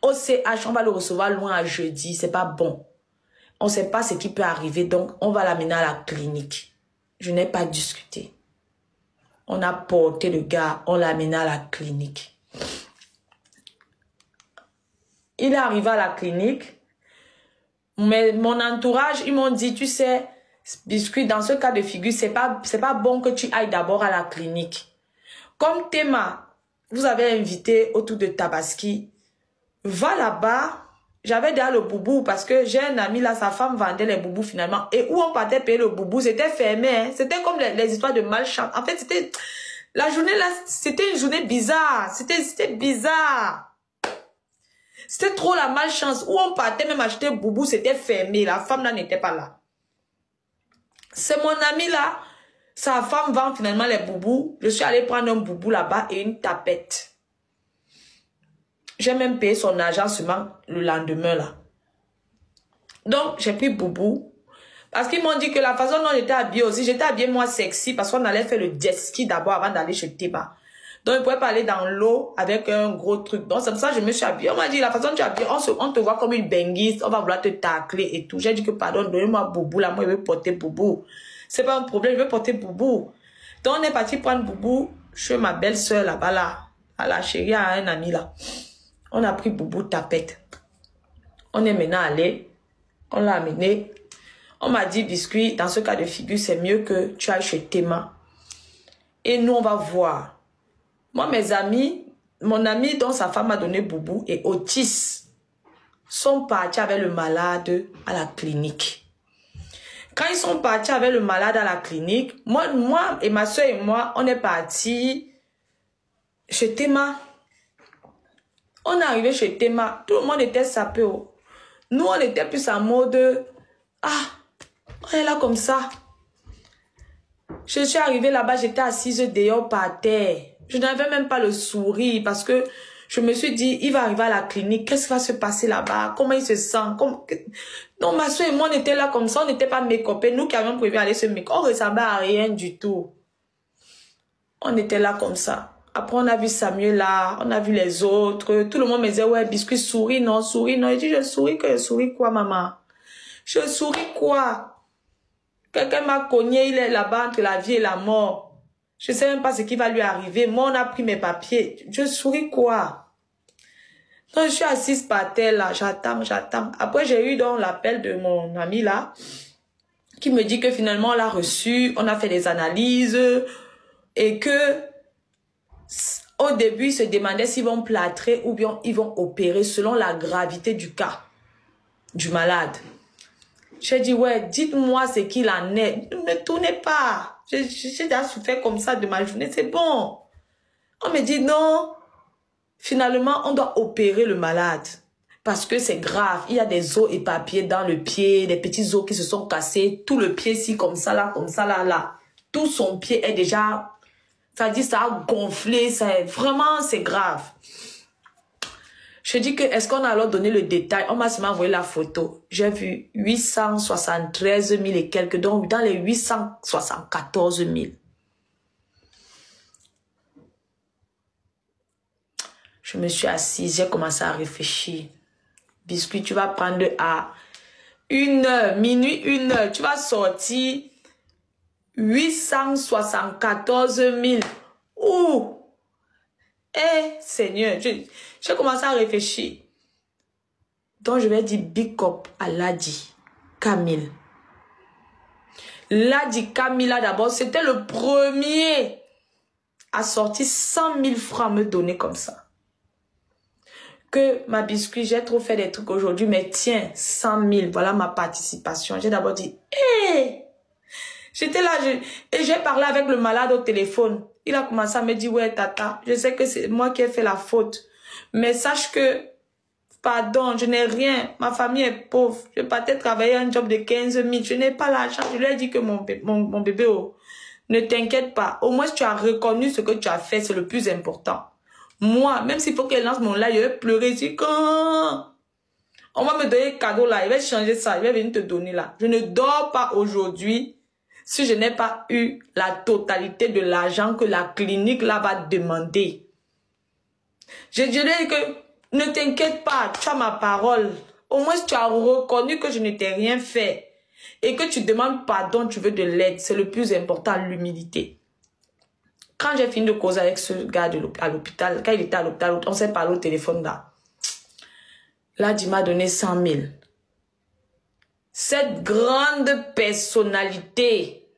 Au CH, on va le recevoir loin à jeudi, c'est pas bon. On ne sait pas ce qui peut arriver, donc on va l'amener à la clinique. Je n'ai pas discuté. On a porté le gars, on l'a amené à la clinique. Il est arrivé à la clinique, mais mon entourage, ils m'ont dit, tu sais, Biscuit, dans ce cas de figure, c'est pas bon que tu ailles d'abord à la clinique. Comme Théma, vous avez invité autour de Tabaski, va là-bas. J'avais déjà le boubou parce que j'ai un ami là, sa femme vendait les boubous finalement. Et où on partait payer le boubou, c'était fermé. Hein. C'était comme les histoires de malchance. En fait, c'était... La journée là, c'était une journée bizarre. C'était bizarre. C'était trop la malchance. Où on partait même acheter boubou, c'était fermé. La femme là n'était pas là. C'est mon ami là. Sa femme vend finalement les boubous. Je suis allée prendre un boubou là-bas et une tapette. J'ai même payé son argent seulement le lendemain là. Donc, j'ai pris boubou. Parce qu'ils m'ont dit que la façon dont j'étais habillée aussi, j'étais habillée moi sexy parce qu'on allait faire le jet ski d'abord avant d'aller chez Théma. Donc, ils ne pouvaient pas aller dans l'eau avec un gros truc. Donc, c'est pour ça que je me suis habillée. On m'a dit, la façon dont tu es habillée, on te voit comme une benguiste, on va vouloir te tacler et tout. J'ai dit que, pardon, donnez-moi Boubou. Là, moi, je veux porter Boubou. C'est pas un problème, je veux porter Boubou. Donc, on est parti prendre Boubou chez ma belle-sœur là-bas, là. À la chérie, à un ami là. On a pris Boubou tapette. On est maintenant allé. On l'a amené. On m'a dit, biscuit, dans ce cas de figure, c'est mieux que tu ailles chez Théma. Et nous, on va voir. Moi, mes amis, mon ami dont sa femme a donné Boubou et Otis sont partis avec le malade à la clinique. Quand ils sont partis avec le malade à la clinique, moi et ma soeur et moi, on est partis chez Théma. On est arrivé chez Théma. Tout le monde était sapé. Nous, on était plus en mode, ah, on est là comme ça. Je suis arrivée là-bas, j'étais assise dehors par terre. Je n'avais même pas le sourire parce que je me suis dit, il va arriver à la clinique, qu'est-ce qui va se passer là-bas? Comment il se sent? Donc ma soeur et moi, on était là comme ça, on n'était pas make-upés. Nous qui avions prévu aller se make-up, on ressemblait à rien du tout. On était là comme ça. Après, on a vu Samuel là, on a vu les autres. Tout le monde me disait, ouais, biscuit, souris, non, souris, non. Je dis, je souris quoi, maman? Je souris quoi? Quelqu'un m'a cogné, il est là-bas entre la vie et la mort. Je ne sais même pas ce qui va lui arriver. Moi, on a pris mes papiers. Je souris quoi? Donc, je suis assise par terre là, j'attends. Après, j'ai eu donc l'appel de mon ami là, qui me dit que finalement, on l'a reçu, on a fait des analyses, et que au début, ils se demandaient s'ils vont plâtrer ou bien ils vont opérer selon la gravité du cas du malade. J'ai dit, ouais, dites-moi ce qu'il en est. Ne tournez pas. J'ai déjà souffert comme ça de ma journée. C'est bon. On me dit, non. Finalement, on doit opérer le malade. Parce que c'est grave. Il y a des os éparpillés dans le pied, des petits os qui se sont cassés. Tout le pied ici, comme ça, là. Tout son pied est déjà... Ça dit, ça a gonflé. Vraiment, c'est grave. Je dis que, est-ce qu'on a alors donné le détail? On m'a seulement envoyé la photo. J'ai vu 873 000 et quelques, donc dans les 874 000. Je me suis assise, j'ai commencé à réfléchir. Biscuit, tu vas prendre à 1h, minuit, 1h, tu vas sortir 874 000. Ouh! Eh, Seigneur, j'ai commencé à réfléchir. Donc, je vais dire big up à Ladi Camille. Ladi Camille, d'abord, c'était le premier à sortir 100 000 francs à me donner comme ça. Que ma biscuit, j'ai trop fait des trucs aujourd'hui, mais tiens, 100 000, voilà ma participation. J'ai d'abord dit, hé! J'étais là, et j'ai parlé avec le malade au téléphone. Il a commencé à me dire, ouais, tata, je sais que c'est moi qui ai fait la faute. Mais sache que, pardon, je n'ai rien. Ma famille est pauvre. Je partais travailler un job de 15 000. Je n'ai pas l'argent. Je lui ai dit que mon bébé, oh, ne t'inquiète pas. Au moins, tu as reconnu ce que tu as fait. C'est le plus important. Moi, même s'il faut qu'elle lance mon live, je vais pleurer. Je dis, quand on va me donner un cadeau là, il va changer ça. Il va venir te donner là. Je ne dors pas aujourd'hui si je n'ai pas eu la totalité de l'argent que la clinique là va demander. Je dirais que ne t'inquiète pas, tu as ma parole. Au moins, tu as reconnu que je ne t'ai rien fait et que tu demandes pardon, tu veux de l'aide. C'est le plus important, l'humilité. Quand j'ai fini de causer avec ce gars à l'hôpital, quand il était à l'hôpital, on s'est parlé au téléphone là. Là, il m'a donné 100 000. Cette grande personnalité.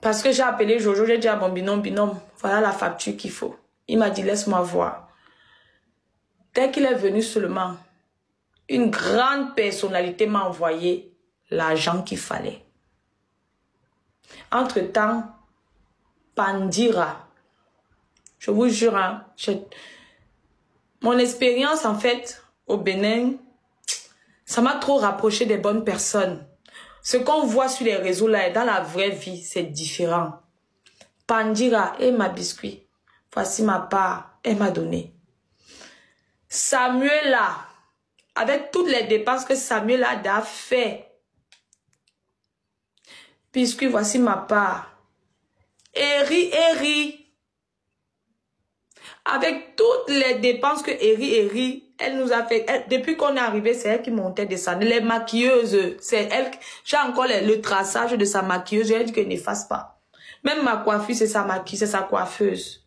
Parce que j'ai appelé Jojo, j'ai dit à mon binôme, voilà la facture qu'il faut. Il m'a dit, laisse-moi voir. Dès qu'il est venu seulement, une grande personnalité m'a envoyé l'argent qu'il fallait. Entre-temps, Pandira, je vous jure, hein, mon expérience en fait au Bénin, ça m'a trop rapproché des bonnes personnes. Ce qu'on voit sur les réseaux là et dans la vraie vie, c'est différent. Pandira et ma biscuit, voici ma part, elle m'a donné. Samuel là, avec toutes les dépenses que Samuel a fait. Puisque voici ma part. Eri. Avec toutes les dépenses que Eri, elle nous a fait. Depuis qu'on est arrivé, c'est elle qui montait, descendait. Les maquilleuses, c'est elle. J'ai encore le traçage de sa maquilleuse. J'ai dit qu'elle n'efface pas. Même ma coiffure, c'est sa maquilleuse, c'est sa coiffeuse.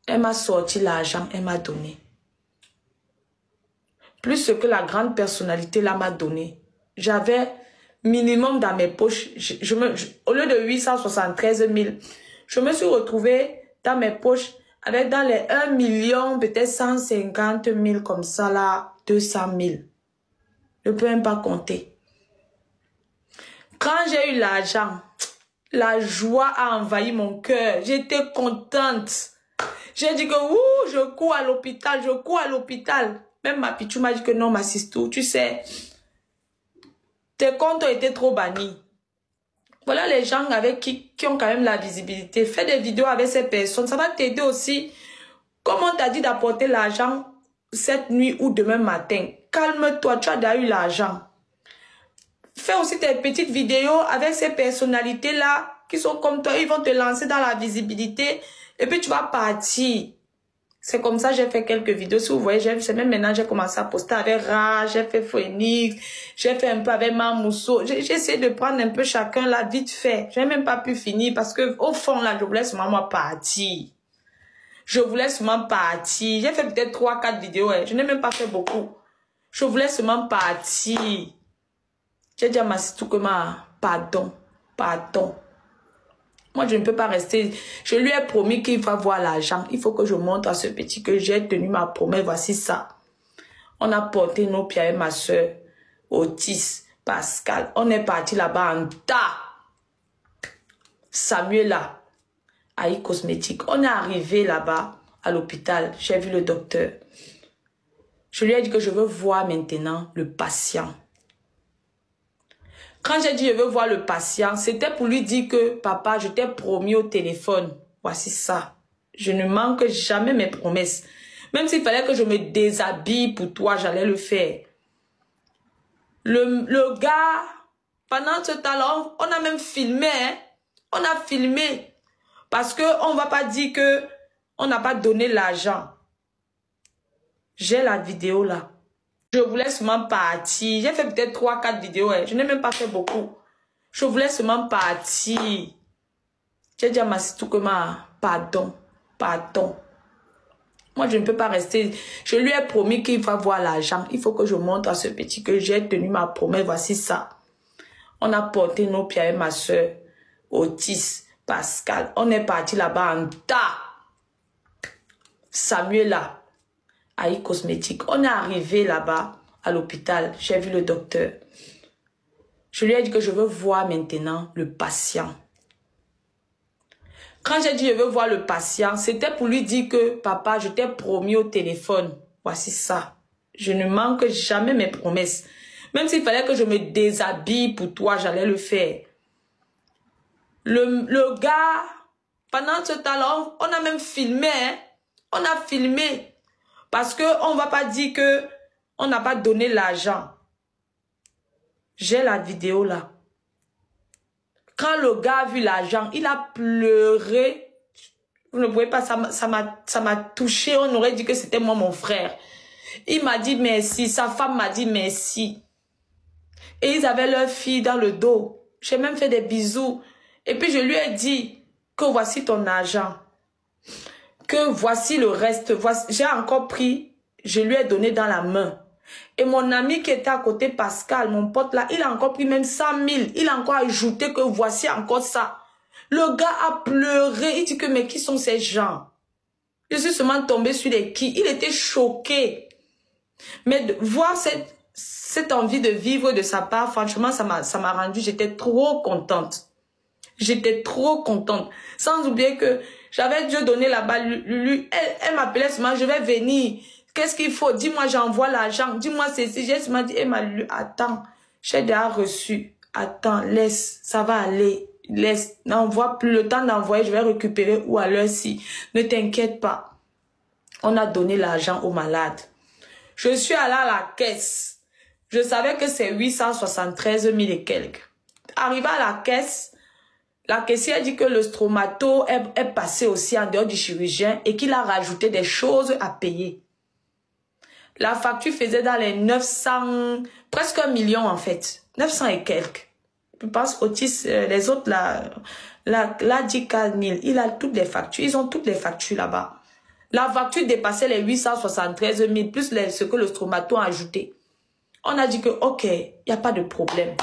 Elle m'a sorti l'argent, elle m'a donné. Plus ce que la grande personnalité là m'a donné. J'avais minimum dans mes poches. Au lieu de 873 000, je me suis retrouvée dans mes poches avec dans les 1 million, peut-être 150 000 comme ça là, 200 000. Je ne peux même pas compter. Quand j'ai eu l'argent, la joie a envahi mon cœur. J'étais contente. J'ai dit que je cours à l'hôpital, Même ma pichou m'a dit que non, ma sistou, tu sais, tes comptes ont été trop bannis. Voilà les gens avec qui ont quand même la visibilité. Fais des vidéos avec ces personnes. Ça va t'aider aussi. Comme on t'a dit d'apporter l'argent cette nuit ou demain matin. Calme-toi, tu as déjà eu l'argent. Fais aussi tes petites vidéos avec ces personnalités-là qui sont comme toi. Ils vont te lancer dans la visibilité et puis tu vas partir. C'est comme ça que j'ai fait quelques vidéos. Si vous voyez, c'est même maintenant j'ai commencé à poster avec Ra, j'ai fait Phoenix, j'ai fait un peu avec Mamousso. J'ai essayé de prendre un peu chacun là vite fait. J'ai même pas pu finir parce que au fond là, je voulais seulement moi partir. J'ai fait peut-être 3-4 vidéos. Je n'ai même pas fait beaucoup. Je voulais seulement partir. J'ai dit à ma sister que pardon. Moi, je ne peux pas rester. Je lui ai promis qu'il va voir l'argent. Il faut que je montre à ce petit que j'ai tenu ma promesse. Voici ça. On a porté nos pieds avec ma soeur, Otis, Pascal. On est parti là-bas en tas. Samuela, Aïe Cosmétique. On est arrivé là-bas à l'hôpital. J'ai vu le docteur. Je lui ai dit que je veux voir maintenant le patient. Quand j'ai dit je veux voir le patient, c'était pour lui dire que papa, je t'ai promis au téléphone. Voici ça. Je ne manque jamais mes promesses. Même s'il fallait que je me déshabille pour toi, j'allais le faire. Le gars, pendant ce temps-là, on a même filmé. Hein? On a filmé. Parce qu'on ne va pas dire que on n'a pas donné l'argent. J'ai la vidéo là. Je voulais seulement partir. J'ai fait peut-être 3-4 vidéos. Je n'ai même pas fait beaucoup. Je voulais seulement partir. J'ai dit à ma sister que pardon. Moi, je ne peux pas rester. Je lui ai promis qu'il va voir l'argent. Il faut que je montre à ce petit que j'ai tenu ma promesse. Voici ça. On a porté nos pieds avec ma soeur, Otis, Pascal. On est parti là-bas en tas. Samuela, Aïe Cosmétique. On est arrivé là-bas à l'hôpital. J'ai vu le docteur. Je lui ai dit que je veux voir maintenant le patient. Quand j'ai dit je veux voir le patient, c'était pour lui dire que papa, je t'ai promis au téléphone. Voici ça. Je ne manque jamais mes promesses. Même s'il fallait que je me déshabille pour toi, j'allais le faire. Le gars, pendant ce temps-là, on a même filmé. Hein? On a filmé. Parce qu'on ne va pas dire que on n'a pas donné l'argent. J'ai la vidéo là. Quand le gars a vu l'argent, il a pleuré. Vous ne pouvez pas, ça m'a touché. On aurait dit que c'était moi, mon frère. Il m'a dit merci. Sa femme m'a dit merci. Et ils avaient leur fille dans le dos. J'ai même fait des bisous. Et puis je lui ai dit que voici ton argent. Que voici le reste. J'ai encore pris, je lui ai donné dans la main. Et mon ami qui était à côté, Pascal, mon pote là, il a encore pris même 100 000. Il a encore ajouté que voici encore ça. Le gars a pleuré. Il dit que mais qui sont ces gens? Je suis seulement tombée sur les qui. Il était choqué. Mais de voir cette envie de vivre de sa part, franchement, ça m'a rendu, j'étais trop contente. J'étais trop contente. Sans oublier que j'avais Dieu donné là-bas. Elle m'appelait seulement, je vais venir. Qu'est-ce qu'il faut? Dis-moi, j'envoie l'argent. Dis-moi ceci. J'ai seulement dit, attends, j'ai déjà reçu. Attends, laisse, ça va aller. Laisse, n'envoie plus le temps d'envoyer, je vais récupérer ou à l'heure si. Ne t'inquiète pas. On a donné l'argent aux malades. Je suis allée à la caisse. Je savais que c'est 873 000 et quelques. Arrivé à la caisse, la caissière dit que le stromato est passé aussi en dehors du chirurgien et qu'il a rajouté des choses à payer. La facture faisait dans les 900, presque 1 million en fait. 900 et quelques. Je pense Otis, les autres là dit 4 000. Il a toutes les factures. Ils ont toutes les factures là-bas. La facture dépassait les 873 000 plus ce que le stromato a ajouté. On a dit que, ok, il n'y a pas de problème.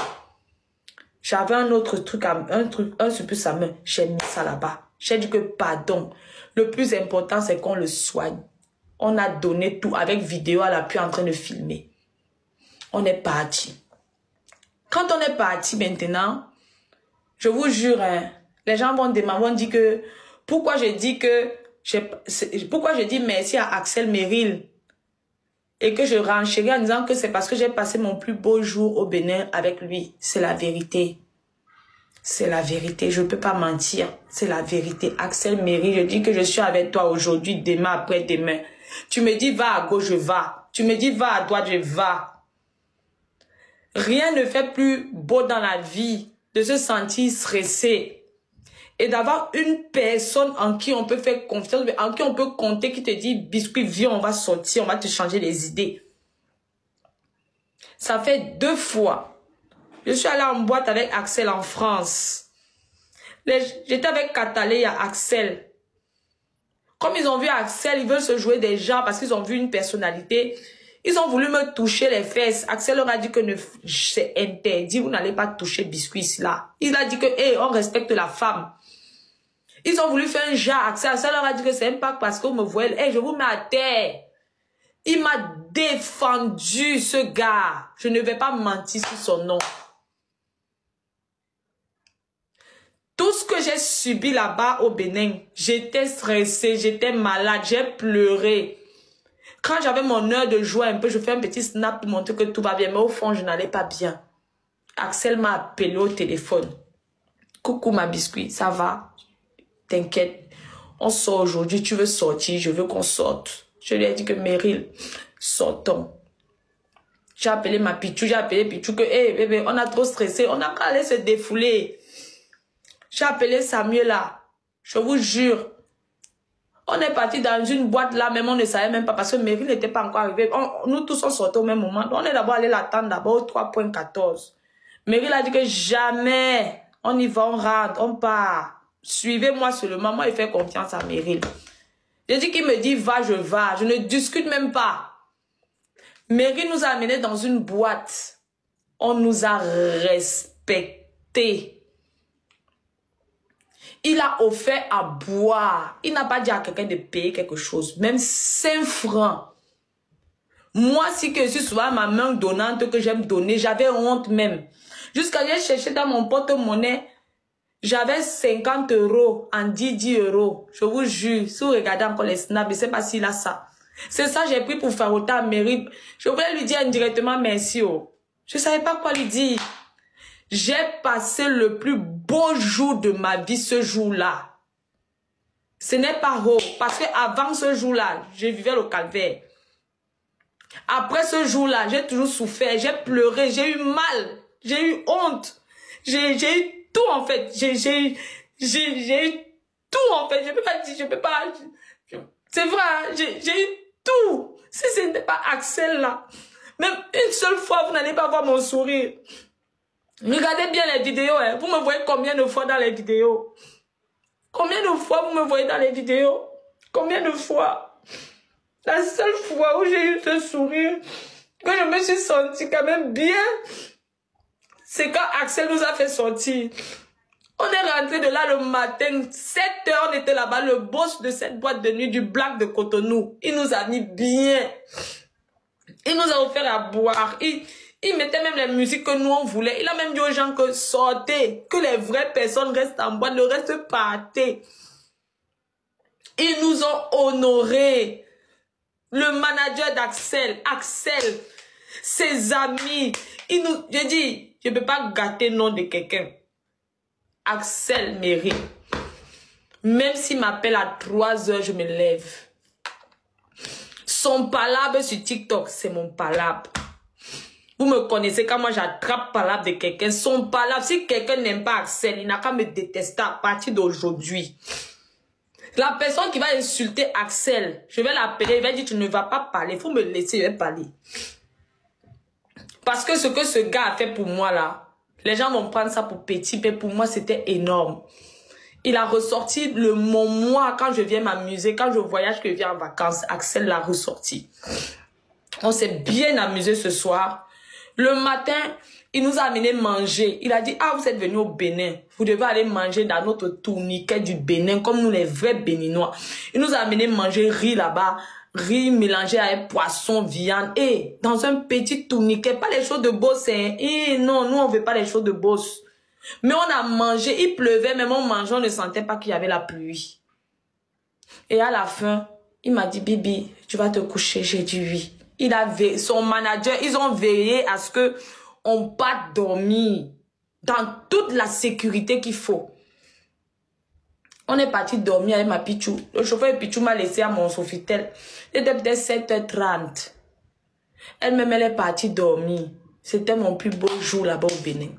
J'avais un autre truc, un supplice à main. J'ai mis ça là-bas. J'ai dit que, pardon. Le plus important, c'est qu'on le soigne. On a donné tout avec vidéo à l'appui en train de filmer. On est parti. Quand on est parti maintenant, je vous jure, hein, les gens vont dire que, pourquoi je dis merci à Axel Merrill et que je renchéris en disant que c'est parce que j'ai passé mon plus beau jour au Bénin avec lui. C'est la vérité. C'est la vérité. Je ne peux pas mentir. C'est la vérité. Axel Merrill, je dis que je suis avec toi aujourd'hui, demain, après-demain. Tu me dis va à gauche, je vais. Tu me dis va à droite, je vais. Rien ne fait plus beau dans la vie de se sentir stressé et d'avoir une personne en qui on peut faire confiance, en qui on peut compter, qui te dit, biscuit, viens, on va sortir, on va te changer les idées. Ça fait 2 fois. Je suis allée en boîte avec Axel en France. J'étais avec Catalé et Axel. Comme ils ont vu Axel, ils veulent se jouer des gens parce qu'ils ont vu une personnalité. Ils ont voulu me toucher les fesses. Axel leur a dit que c'est interdit, vous n'allez pas toucher biscuit là. Il a dit que, hey, on respecte la femme. Ils ont voulu faire un genre. Axel leur a dit que c'est même pas parce qu'on me voit. Hey, je vous mets à terre. Il m'a défendu, ce gars. Je ne vais pas mentir sur son nom. Tout ce que j'ai subi là-bas au Bénin, j'étais stressée, j'étais malade, j'ai pleuré. Quand j'avais mon heure de joie un peu, je fais un petit snap pour montrer que tout va bien. Mais au fond, je n'allais pas bien. Axel m'a appelé au téléphone. Coucou ma biscuit, ça va? T'inquiète, on sort aujourd'hui, tu veux sortir, je veux qu'on sorte. Je lui ai dit que Meryl, sortons. J'ai appelé ma Pichou, j'ai appelé Pichou que, hey bébé, on a trop stressé, on a qu'à aller se défouler. J'ai appelé Samuel là, je vous jure. On est parti dans une boîte là, même on ne savait même pas parce que Meryl n'était pas encore arrivé. Nous tous on sortait au même moment. Donc on est d'abord allé l'attendre d'abord au 3.14. Meryl a dit que jamais, on y va, on rentre, on part. Suivez-moi seulement, moi il fait confiance à Meryl. J'ai dit qu'il me dit va, je vais. Je ne discute même pas. Meryl nous a amenés dans une boîte. On nous a respectés. Il a offert à boire. Il n'a pas dit à quelqu'un de payer quelque chose. Même 5 francs. Moi, si que je suis souvent ma main donnante que j'aime donner, j'avais honte même. Jusqu'à j'ai cherché dans mon porte-monnaie. J'avais 50 € en 10 €. Je vous jure, si vous regardez encore les snaps, je ne sais pas s'il a ça. C'est ça j'ai pris pour faire autant à Meryl. Je voulais lui dire indirectement merci. Oh. Je ne savais pas quoi lui dire. J'ai passé le plus beau jour de ma vie ce jour-là. Ce n'est pas haut. Parce qu'avant ce jour-là, je vivais le calvaire. Après ce jour-là, j'ai toujours souffert. J'ai pleuré. J'ai eu mal. J'ai eu honte. J'ai eu tout en fait. J'ai eu tout en fait. Je peux pas dire. Je peux pas. C'est vrai. Hein, j'ai eu tout. Si ce n'était pas Axel là. Même une seule fois, vous n'allez pas voir mon sourire. Regardez bien les vidéos. Hein. Vous me voyez combien de fois dans les vidéos? Combien de fois vous me voyez dans les vidéos? Combien de fois? La seule fois où j'ai eu ce sourire, que je me suis sentie quand même bien, c'est quand Axel nous a fait sortir. On est rentré de là le matin, 7 h, on était là-bas, le boss de cette boîte de nuit du Black de Cotonou. Il nous a mis bien. Il nous a offert à boire. Il mettait même la musique que nous on voulait. Il a même dit aux gens que sortez, que les vraies personnes restent en boîte, le reste partez. Ils nous ont honorés. Le manager d'Axel, Axel, ses amis. J'ai dit, je ne peux pas gâter le nom de quelqu'un. Axel Merrill. Même s'il m'appelle à 3 h, je me lève. Son palabre sur TikTok, c'est mon palabre. Vous me connaissez quand moi j'attrape palabre de quelqu'un. Son palabre, si quelqu'un n'aime pas Axel, il n'a qu'à me détester à partir d'aujourd'hui. La personne qui va insulter Axel, je vais l'appeler, il va dire tu ne vas pas parler, il faut me laisser, je vais parler. Parce que ce que ce gars a fait pour moi là, les gens vont prendre ça pour petit, mais pour moi c'était énorme. Il a ressorti mon moi quand je viens m'amuser, quand je voyage, que je viens en vacances, Axel l'a ressorti. On s'est bien amusé ce soir. Le matin, il nous a amené manger. Il a dit, ah, vous êtes venus au Bénin. Vous devez aller manger dans notre tourniquet du Bénin, comme nous les vrais Béninois. Il nous a amené manger riz là-bas, riz mélangé avec poisson, viande. Et dans un petit tourniquet, pas les choses de boss. Hein. Et non, nous on veut pas les choses de boss. Mais on a mangé, il pleuvait, même on mangeait, on ne sentait pas qu'il y avait la pluie. Et à la fin, il m'a dit, Bibi, tu vas te coucher. J'ai dit oui. Il a veillé, son manager, ils ont veillé à ce que on parte dormir dans toute la sécurité qu'il faut. On est parti dormir avec ma Pichou. Le chauffeur de Pichou m'a laissé à mon Sofitel. C'était peut-être 7h30. Elle-même, elle est partie dormir. C'était mon plus beau jour là-bas au Bénin.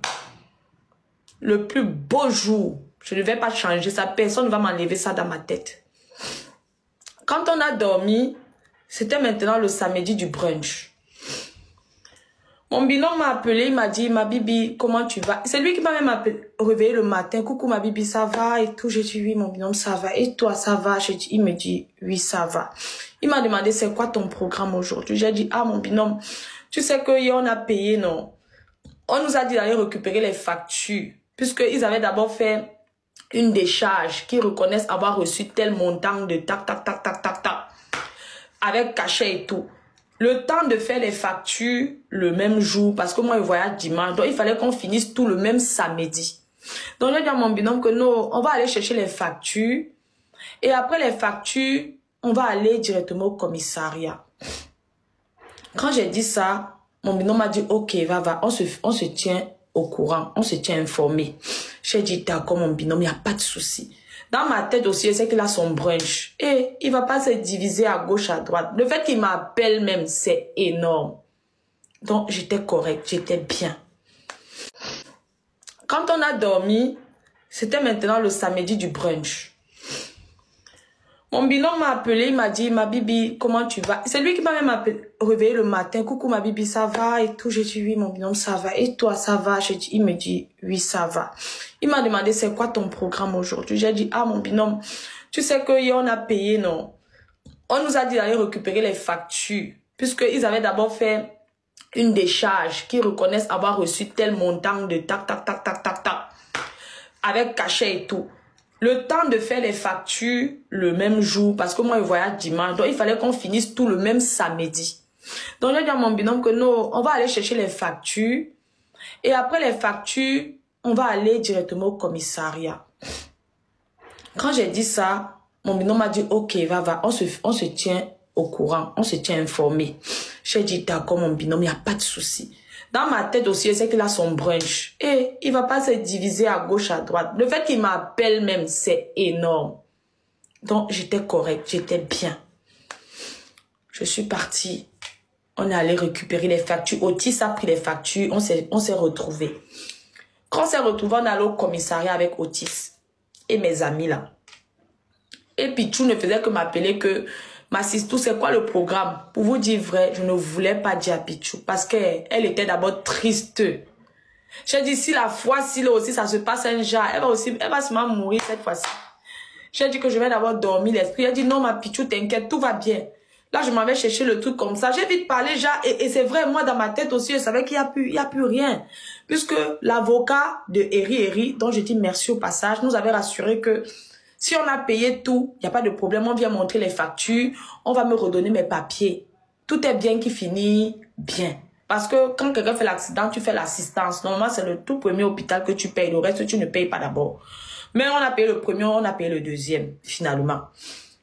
Le plus beau jour. Je ne vais pas changer ça. Personne ne va m'enlever ça dans ma tête. Quand on a dormi, c'était maintenant le samedi du brunch. Mon binôme m'a appelé, il m'a dit, ma Bibi, comment tu vas? C'est lui qui m'a même réveillé le matin. Coucou ma Bibi, ça va et tout. J'ai dit oui, mon binôme, ça va. Et toi, ça va? Il me dit oui, ça va. Il m'a demandé, c'est quoi ton programme aujourd'hui? J'ai dit, ah mon binôme, tu sais que hier on a payé, non? On nous a dit d'aller récupérer les factures. Puisqu'ils avaient d'abord fait une décharge qui reconnaissent avoir reçu tel montant de tac, tac, tac, tac, tac, tac. Avec cachet et tout. Le temps de faire les factures le même jour, parce que moi, je voyage dimanche. Donc, il fallait qu'on finisse tout le même samedi. Donc, j'ai dit à mon binôme que non, on va aller chercher les factures. Et après les factures, on va aller directement au commissariat. Quand j'ai dit ça, mon binôme m'a dit, ok, va, on se tient au courant, on se tient informé. J'ai dit, d'accord, mon binôme, il n'y a pas de souci. Dans ma tête aussi, je sais qu'il a son brunch. Et il ne va pas se diviser à gauche, à droite. Le fait qu'il m'appelle même, c'est énorme. Donc, j'étais correcte, j'étais bien. Quand on a dormi, c'était maintenant le samedi du brunch. Mon binôme m'a appelé, il m'a dit, ma Bibi, comment tu vas? C'est lui qui m'a même réveillé le matin. Coucou ma Bibi, ça va et tout. J'ai dit oui, mon binôme, ça va. Et toi, ça va? Il me dit oui, ça va. Il m'a demandé, c'est quoi ton programme aujourd'hui? J'ai dit, ah mon binôme, tu sais que hier on a payé, non? On nous a dit d'aller récupérer les factures. Puisqu'ils avaient d'abord fait une décharge qui reconnaissent avoir reçu tel montant de tac, tac, tac, tac, tac, tac. Avec cachet et tout. Le temps de faire les factures le même jour, parce que moi, je voyage dimanche. Donc, il fallait qu'on finisse tout le même samedi. Donc, j'ai dit à mon binôme que non, on va aller chercher les factures. Et après les factures, on va aller directement au commissariat. Quand j'ai dit ça, mon binôme m'a dit, ok, va, on se tient au courant, on se tient informé. J'ai dit, d'accord, mon binôme, il n'y a pas de souci. Dans ma tête aussi, je sais qu'il a son brunch. Et il ne va pas se diviser à gauche, à droite. Le fait qu'il m'appelle même, c'est énorme. Donc, j'étais correcte, j'étais bien. Je suis partie. On est allé récupérer les factures. Otis a pris les factures. On s'est retrouvés. Quand on s'est retrouvés, on est allé au commissariat avec Otis et mes amis là. Et Pichou ne faisait que m'appeler que... Ma Sistou, c'est quoi le programme? Pour vous dire vrai, je ne voulais pas dire à Pichou parce qu'elle était d'abord triste. J'ai dit, si la fois-ci, là aussi, ça se passe un genre, elle va sûrement mourir cette fois-ci. J'ai dit que je vais d'abord dormir l'esprit. Elle dit, non, ma Pichou, t'inquiète, tout va bien. Là, je m'en vais chercher le truc comme ça. J'ai vite parlé, genre, et c'est vrai, moi, dans ma tête aussi, je savais qu'il n'y a plus rien. Puisque l'avocat de Eri, dont je dis merci au passage, nous avait rassuré que si on a payé tout, il n'y a pas de problème, on vient montrer les factures, on va me redonner mes papiers. Tout est bien qui finit bien. Parce que quand quelqu'un fait l'accident, tu fais l'assistance. Normalement, c'est le tout premier hôpital que tu payes. Le reste, tu ne payes pas d'abord. Mais on a payé le premier, on a payé le deuxième, finalement.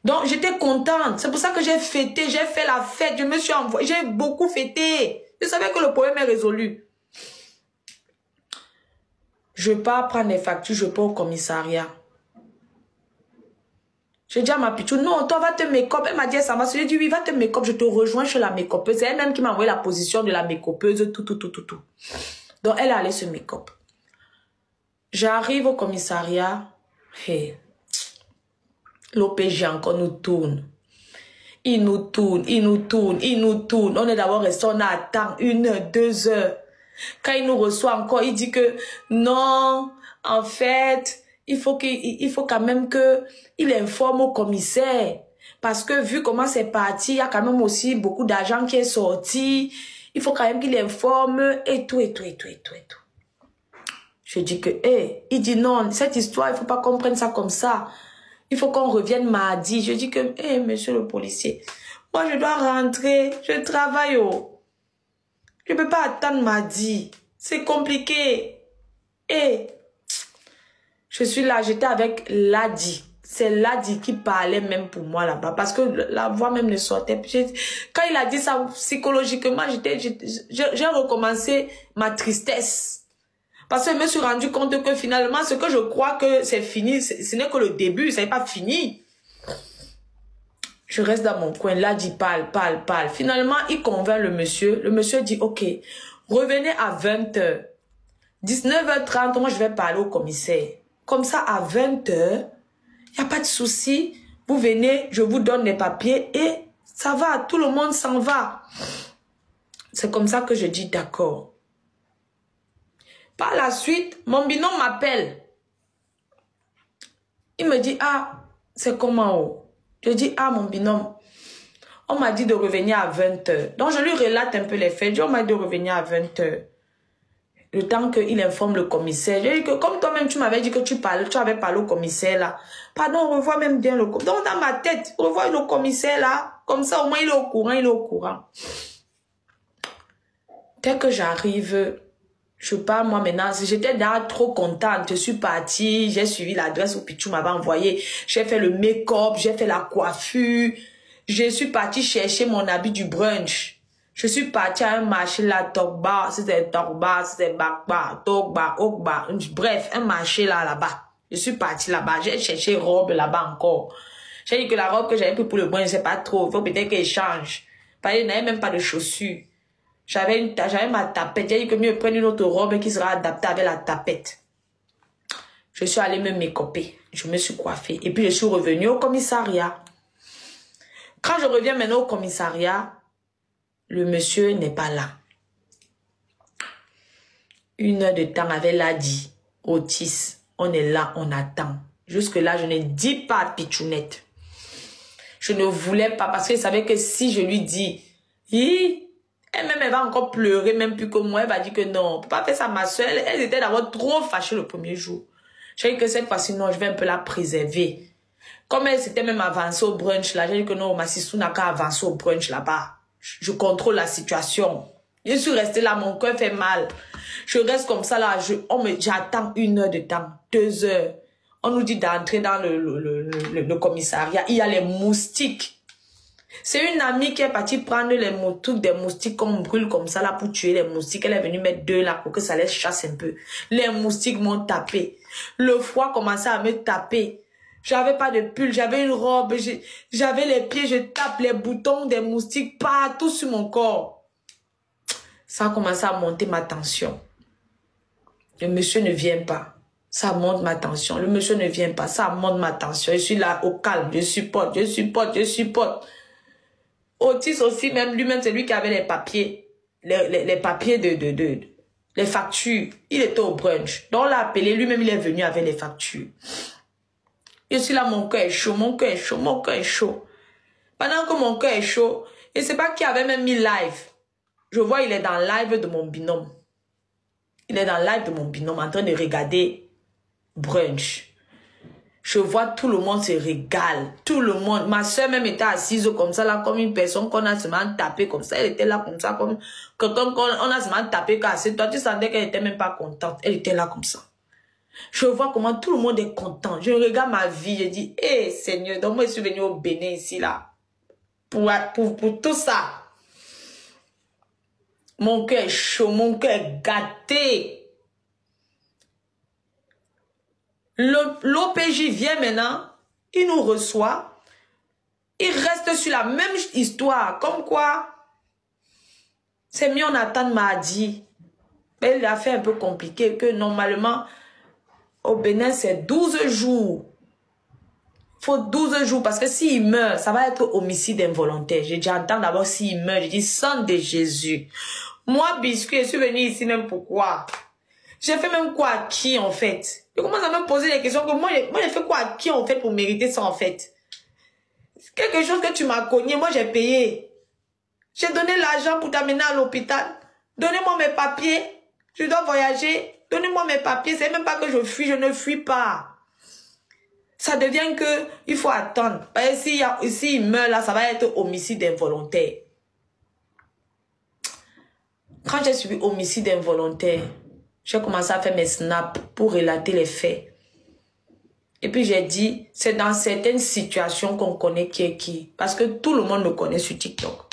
Donc, j'étais contente. C'est pour ça que j'ai fêté, j'ai fait la fête. Je me suis envoyée, j'ai beaucoup fêté. Je savais que le problème est résolu. Je pars prendre les factures, je pars au commissariat. J'ai dit à ma pichou, non, toi, va te make-up. Elle m'a dit, ça va. J'ai dit, oui, va te make-up, je te rejoins chez la make-upeuse. C'est elle-même qui m'a envoyé la position de la make-upeuse, tout. Donc, elle est allée se make-up. J'arrive au commissariat. Hey, l'OPG encore nous tourne. Il nous tourne. On est d'abord resté, on attend 1 heure, 2 heures. Quand il nous reçoit encore, il dit que non, en fait, il faut quand même qu'il informe au commissaire. Parce que vu comment c'est parti, il y a quand même aussi beaucoup d'argent qui est sorti. Il faut quand même qu'il informe et tout. Je dis que, il dit non, cette histoire, il ne faut pas qu'on prenne ça comme ça. Il faut qu'on revienne mardi. Je dis que, monsieur le policier, moi je dois rentrer, je travaille je ne peux pas attendre mardi. C'est compliqué. Je suis là, j'étais avec Ladi. C'est Ladi qui parlait même pour moi là-bas. Parce que la voix même ne sortait. Quand il a dit ça psychologiquement, j'ai recommencé ma tristesse. Parce que je me suis rendu compte que finalement, ce que je crois que c'est fini, ce n'est que le début, ça n'est pas fini. Je reste dans mon coin, là, dit parle. Finalement, il convainc le monsieur. Le monsieur dit, ok, revenez à 20h. 19h30, moi, je vais parler au commissaire. Comme ça, à 20h, il n'y a pas de souci. Vous venez, je vous donne les papiers et ça va, tout le monde s'en va. C'est comme ça que je dis d'accord. Par la suite, mon binôme m'appelle. Il me dit, ah, c'est comment? Je dis, ah, mon binôme, on m'a dit de revenir à 20h. Donc, je lui relate un peu les faits. Je dis, on m'a dit de revenir à 20h. Le temps qu'il informe le commissaire. J'ai dit que, comme toi-même, tu m'avais dit que tu avais parlé au commissaire, là. Pardon, revois même bien le commissaire. Donc, dans ma tête, revois le commissaire, là. Comme ça, au moins, il est au courant, Dès que j'arrive, je pars, moi, maintenant. J'étais là trop contente. Je suis partie. J'ai suivi l'adresse où Pichou m'avait envoyé. J'ai fait le make-up. J'ai fait la coiffure. Je suis partie chercher mon habit du brunch. Je suis partie à un marché là, Tokba. C'était Tokba, c'était Bakba, Tokba, Okba. Bref, un marché là-bas. Je suis partie là-bas. J'ai cherché robe là-bas encore. J'ai dit que la robe que j'avais pris pour le brunch, c'est pas trop. Il faut peut-être qu'elle change. Parce qu'il n'avait même pas de chaussures. J'avais ma tapette. J'ai dit que mieux prendre une autre robe qui sera adaptée avec la tapette. Je suis allée me make-upper. Je me suis coiffée. Et puis je suis revenue au commissariat. Quand je reviens maintenant au commissariat, le monsieur n'est pas là. 1 heure de temps avec Ladi, Otis. On est là, on attend. Jusque-là, je ne dis pas à Pichounette. Je ne voulais pas parce que je savais que si je lui dis, elle-même, elle va encore pleurer, même plus que moi. Elle va dire que non, on ne peut pas faire ça, ma soeur. Elle était d'abord trop fâchée le premier jour. J'ai dit que cette fois-ci, non, je vais un peu la préserver. Comme elle s'était même avancée au brunch là, j'ai dit que non, ma Sissou n'a qu'à avancer au brunch là-bas. Je contrôle la situation. Je suis restée là, mon cœur fait mal. Je reste comme ça là, j'attends 1 heure de temps, 2 heures. On nous dit d'entrer dans le commissariat. Il y a les moustiques. C'est une amie qui est partie prendre des moustiques qu'on brûle comme ça là pour tuer les moustiques. Elle est venue mettre 2 là pour que ça les chasse un peu. Les moustiques m'ont tapé. Le froid commençait à me taper. J'avais pas de pull, j'avais une robe, j'avais les pieds, je tape les boutons des moustiques partout sur mon corps. Ça a commencé à monter ma tension. Le monsieur ne vient pas. Ça monte ma tension. Le monsieur ne vient pas. Ça monte ma tension. Je suis là au calme. Je supporte. Otis aussi, même lui-même, c'est lui qui avait les papiers. Les papiers les factures. Il était au brunch. Donc on l'a appelé. Lui-même, il est venu avec les factures. Je suis là, mon cœur est chaud. Pendant que mon cœur est chaud, et c'est pas qui avait même mis live. Je vois, il est dans le live de mon binôme. Il est dans le live de mon binôme en train de regarder brunch. Je vois tout le monde se régale. Tout le monde. Ma soeur même était assise comme ça, là, comme une personne qu'on a seulement tapé comme ça. Elle était là comme ça, comme quelqu'un qu'on a seulement tapé cassé. Toi, tu sentais qu'elle était même pas contente. Elle était là comme ça. Je vois comment tout le monde est content. Je regarde ma vie, je dis, hé Seigneur, donc moi je suis venu au Bénin ici là. Pour tout ça. Mon cœur est chaud, mon cœur est gâté. L'OPJ vient maintenant. il nous reçoit, il reste sur la même histoire, comme quoi, c'est mieux on attend mardi. Mais il a fait un peu compliqué, que normalement, au Bénin, c'est 12 jours. Il faut 12 jours, parce que s'il meurt, ça va être homicide involontaire. J'ai déjà entendu d'abord s'il meurt, je dis, sang de Jésus. Moi, biscuit, je suis venu ici même pourquoi? J'ai fait même quoi à qui, en fait? Je commence à me poser des questions que moi, j'ai fait quoi à qui, en fait, pour mériter ça, en fait? Quelque chose que tu m'as cogné, moi, j'ai payé. J'ai donné l'argent pour t'amener à l'hôpital. Donnez-moi mes papiers. Je dois voyager. Donnez-moi mes papiers. C'est même pas que je fuis, je ne fuis pas. Ça devient que il faut attendre. S'il meurt là, ça va être homicide involontaire. Quand j'ai suivi homicide involontaire, j'ai commencé à faire mes snaps pour relater les faits. Et puis j'ai dit, c'est dans certaines situations qu'on connaît qui est qui. Parce que tout le monde me connaît sur TikTok.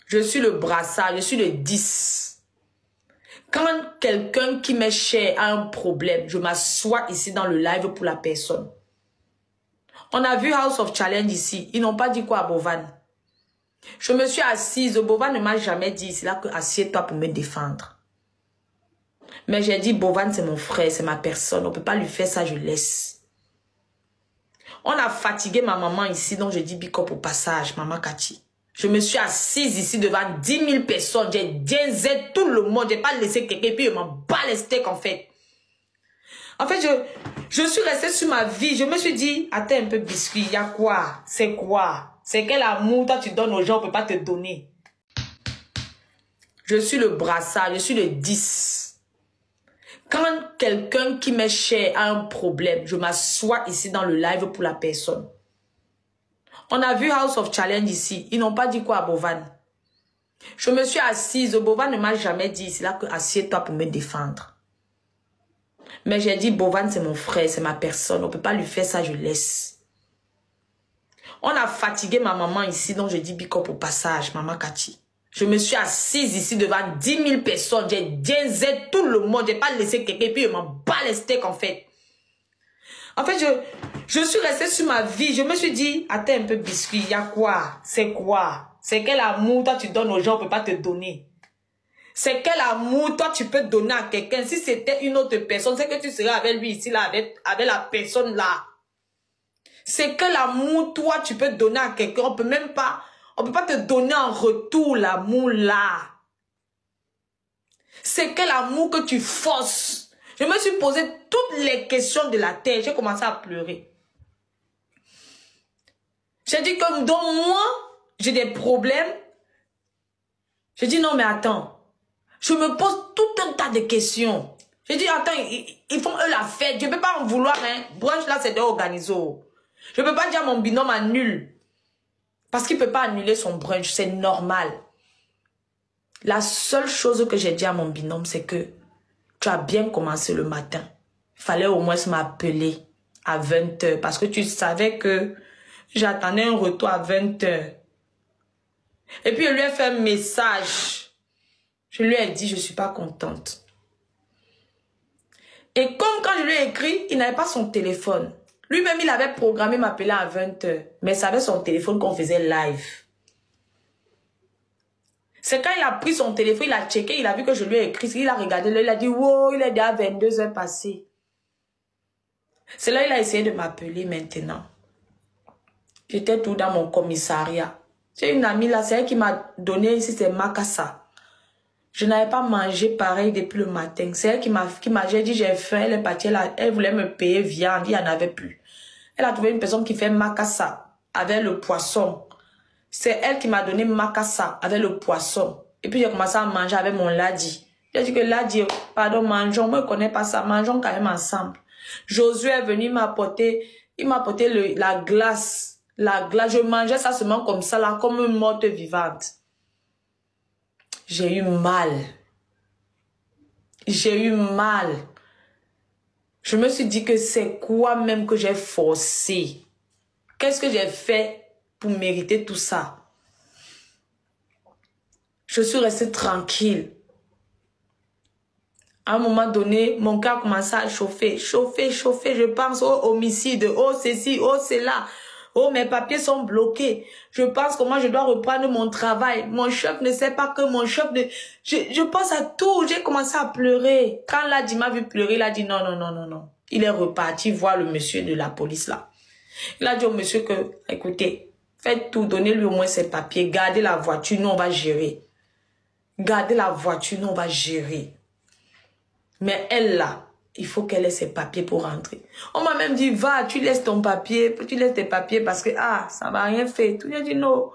Je suis le brassard, je suis le 10. Quand quelqu'un qui m'est cher a un problème, je m'assois ici dans le live pour la personne. On a vu House of Challenge ici. Ils n'ont pas dit quoi à Bovan. Je me suis assise. Bovan ne m'a jamais dit, c'est là que assieds-toi pour me défendre. Mais j'ai dit, Bovan, c'est mon frère, c'est ma personne. On ne peut pas lui faire ça, je laisse. On a fatigué ma maman ici, donc je dis big up au passage, maman Kati. Je me suis assise ici devant 10 000 personnes. J'ai diésé tout le monde. Je n'ai pas laissé quelqu'un. Et puis, je m'en bats les steaks, en fait. En fait, je suis restée sur ma vie. Je me suis dit, attends un peu, biscuit. Il y a quoi? C'est quoi? C'est quel amour toi tu donnes aux gens, on ne peut pas te donner. Je suis le brassard. Je suis le 10. Quand quelqu'un qui m'est cher a un problème, je m'assois ici dans le live pour la personne. On a vu House of Challenge ici. Ils n'ont pas dit quoi à Bovan. Je me suis assise. Bovan ne m'a jamais dit, c'est là que assieds-toi pour me défendre. Mais j'ai dit, Bovan, c'est mon frère, c'est ma personne. On ne peut pas lui faire ça, je laisse. On a fatigué ma maman ici, donc je dis big up au passage, maman Kati. Je me suis assise ici devant 10 000 personnes. J'ai diésé tout le monde. Je n'ai pas laissé quelqu'un. Et puis, je m'en bats les steaks, en fait. En fait, je suis restée sur ma vie. Je me suis dit, attends un peu, biscuit, il y a quoi? C'est quoi? C'est quel amour toi tu donnes aux gens, on ne peut pas te donner. C'est quel amour toi tu peux donner à quelqu'un. Si c'était une autre personne, c'est que tu serais avec lui ici, là, avec la personne là. C'est quel amour toi tu peux donner à quelqu'un. On peut pas te donner en retour l'amour là. C'est quel amour que tu forces. Je me suis posé toutes les questions de la terre. J'ai commencé à pleurer. J'ai dit comme dans moi, j'ai des problèmes. J'ai dit non mais attends. Je me pose tout un tas de questions. J'ai dit attends, ils font eux la fête. Je ne peux pas en vouloir. Hein. Brunch là c'est organisé. Je ne peux pas dire mon binôme annule. Parce qu'il ne peut pas annuler son brunch. C'est normal. La seule chose que j'ai dit à mon binôme c'est que tu as bien commencé le matin. Il fallait au moins m'appeler à 20 h parce que tu savais que j'attendais un retour à 20 h. Et puis, je lui ai fait un message. Je lui ai dit, je ne suis pas contente. Et comme quand je lui ai écrit, il n'avait pas son téléphone. Lui-même, il avait programmé m'appeler à 20 h. Mais ça avait son téléphone qu'on faisait live. C'est quand il a pris son téléphone, il a checké, il a vu que je lui ai écrit, il a regardé, il a dit, wow, il est déjà 22 h passées. C'est là qu'il a essayé de m'appeler maintenant. J'étais tout dans mon commissariat. J'ai une amie là, c'est elle qui m'a donné ici, c'est Makassa. Je n'avais pas mangé pareil depuis le matin. C'est elle qui m'a j'ai dit, j'ai faim, elle est partie là, elle voulait me payer viande, il n'y en avait plus. Elle a trouvé une personne qui fait Makassa avec le poisson. C'est elle qui m'a donné Makassa avec le poisson. Et puis j'ai commencé à manger avec mon ladi. J'ai dit que ladi, pardon, mangeons, moi je ne connais pas ça, mangeons quand même ensemble. Josué est venu m'apporter, il m'a apporté la glace. La glace, je mangeais ça seulement comme ça, là, comme une morte vivante. J'ai eu mal. J'ai eu mal. Je me suis dit que c'est quoi même que j'ai forcé? Qu'est-ce que j'ai fait pour mériter tout ça? Je suis restée tranquille. À un moment donné, mon cœur commençait à chauffer. Chauffer. Je pense au homicide, oh ceci, oh cela. Oh, mes papiers sont bloqués. Je pense comment je dois reprendre mon travail. Mon chef ne sait pas que mon chef ne... Je pense à tout. J'ai commencé à pleurer. Quand Ladji m'a vu pleurer, il a dit non. Il est reparti voir le monsieur de la police là. Il a dit au monsieur que, écoutez, faites tout, donnez-lui au moins ses papiers. Gardez la voiture, nous on va gérer. Gardez la voiture, nous on va gérer. Mais elle, là, il faut qu'elle ait ses papiers pour rentrer. On m'a même dit, va, tu laisses ton papier, tu laisses tes papiers parce que, ça m'a rien fait. Tout le monde dit, non.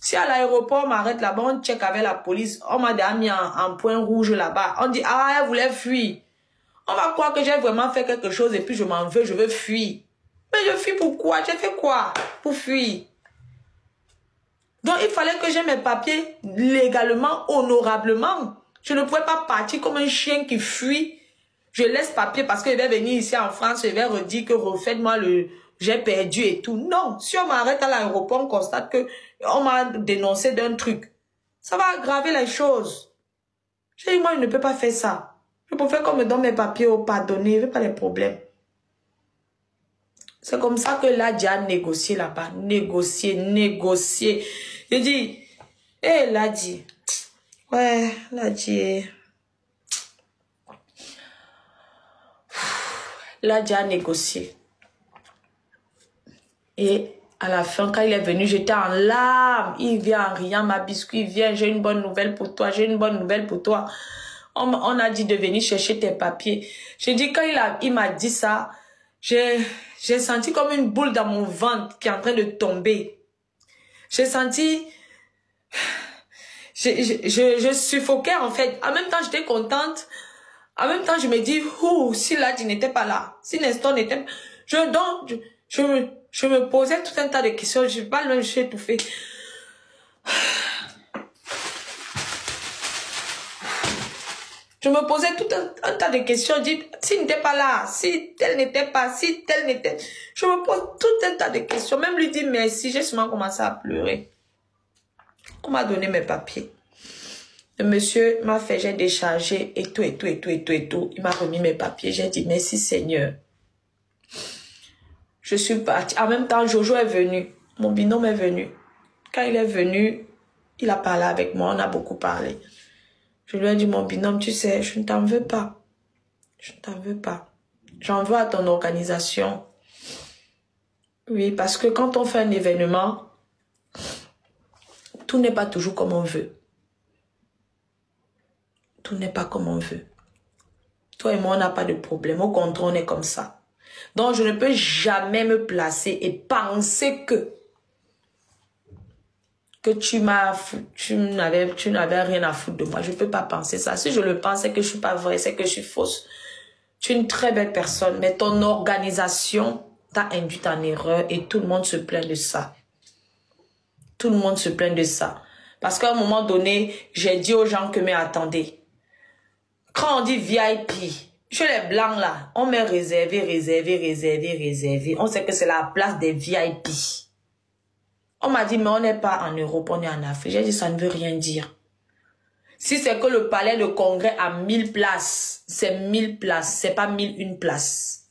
Si à l'aéroport, on m'arrête là-bas, on check avec la police, on m'a déjà mis en point rouge là-bas. On dit, elle voulait fuir. On va croire que j'ai vraiment fait quelque chose et puis je m'en veux, je veux fuir. Mais je fuis pourquoi? J'ai fait quoi pour fuir? Donc, il fallait que j'aie mes papiers légalement, honorablement. Je ne pouvais pas partir comme un chien qui fuit. Je laisse papier parce que je vais venir ici en France, je vais redire que refaites-moi j'ai perdu et tout. Non, si on m'arrête à l'aéroport, on constate que on m'a dénoncé d'un truc. Ça va aggraver les choses. J'ai dit, moi, je ne peux pas faire ça. Je préfère qu'on me donne mes papiers au pardonner, je ne veux pas les problèmes. C'est comme ça que Ladji a négocié là-bas. Négocié. J'ai dit, hé Ladji. Ouais, Ladji. Ladji a négocié. Et à la fin, quand il est venu, j'étais en larmes. Il vient en riant, ma biscuit, viens, j'ai une bonne nouvelle pour toi, j'ai une bonne nouvelle pour toi. On a dit de venir chercher tes papiers. J'ai dit, quand il m'a dit ça, j'ai senti comme une boule dans mon ventre qui est en train de tomber. J'ai senti... Je suffoquais en fait. En même temps, j'étais contente. En même temps, je me dis, si Ladji n'était pas là, si Nestor n'était pas... Je me posais tout un tas de questions. Je parle même, je suis étouffée. Je me posais tout un tas de questions. Je dis, s'il n'était pas là, si tel n'était pas, si tel n'était... Je me pose tout un tas de questions. Même lui dire merci, j'ai seulement commencé à pleurer. On m'a donné mes papiers. Le monsieur m'a fait, j'ai déchargé et tout. Il m'a remis mes papiers. J'ai dit, merci Seigneur. Je suis partie. En même temps, Jojo est venu. Mon binôme est venu. Quand il est venu, il a parlé avec moi. On a beaucoup parlé. Je lui ai dit, mon binôme, tu sais, je ne t'en veux pas. Je ne t'en veux pas. J'en veux à ton organisation. Oui, parce que quand on fait un événement, tout n'est pas toujours comme on veut. Tout n'est pas comme on veut. Toi et moi, on n'a pas de problème. Au contraire, on est comme ça. Donc, je ne peux jamais me placer et penser que tu n'avais rien à foutre de moi. Je ne peux pas penser ça. Si je le pense, c'est que je ne suis pas vraie, c'est que je suis fausse. Tu es une très belle personne, mais ton organisation t'a induit en erreur et tout le monde se plaint de ça. Tout le monde se plaint de ça. Parce qu'à un moment donné, j'ai dit aux gens que, mais attendez, quand on dit VIP, chez les blancs là, on met réservé. On sait que c'est la place des VIP. On m'a dit, mais on n'est pas en Europe, on est en Afrique. J'ai dit, ça ne veut rien dire. Si c'est que le palais de congrès a 1000 places, c'est 1000 places, c'est pas 1001 places.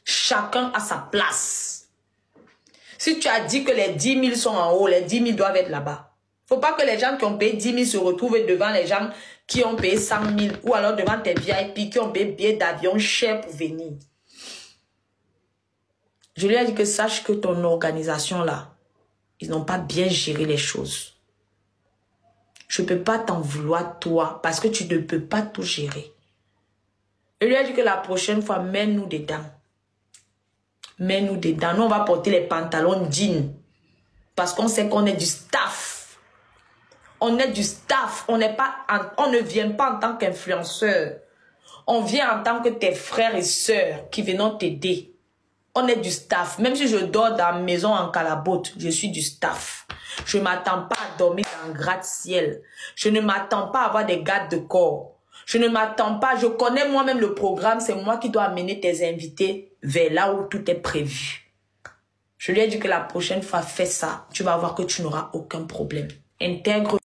Chacun a sa place. Si tu as dit que les 10 000 sont en haut, les 10 000 doivent être là-bas. Faut pas que les gens qui ont payé 10 000 se retrouvent devant les gens qui ont payé 100 000 ou alors devant tes VIP qui ont payé billets d'avion cher pour venir. Je lui ai dit que sache que ton organisation là, ils n'ont pas bien géré les choses. Je ne peux pas t'en vouloir toi parce que tu ne peux pas tout gérer. Je lui ai dit que la prochaine fois, mets-nous dedans. Mets-nous dedans. Nous, on va porter les pantalons jeans parce qu'on sait qu'on est du staff. On est du staff. On ne vient pas en tant qu'influenceur. On vient en tant que tes frères et sœurs qui viennent t'aider. On est du staff. Même si je dors dans la maison en calabote, je suis du staff. Je ne m'attends pas à dormir dans un gratte-ciel. Je ne m'attends pas à avoir des gardes de corps. Je ne m'attends pas. Je connais moi-même le programme. C'est moi qui dois amener tes invités vers là où tout est prévu. Je lui ai dit que la prochaine fois, fais ça. Tu vas voir que tu n'auras aucun problème. Intègre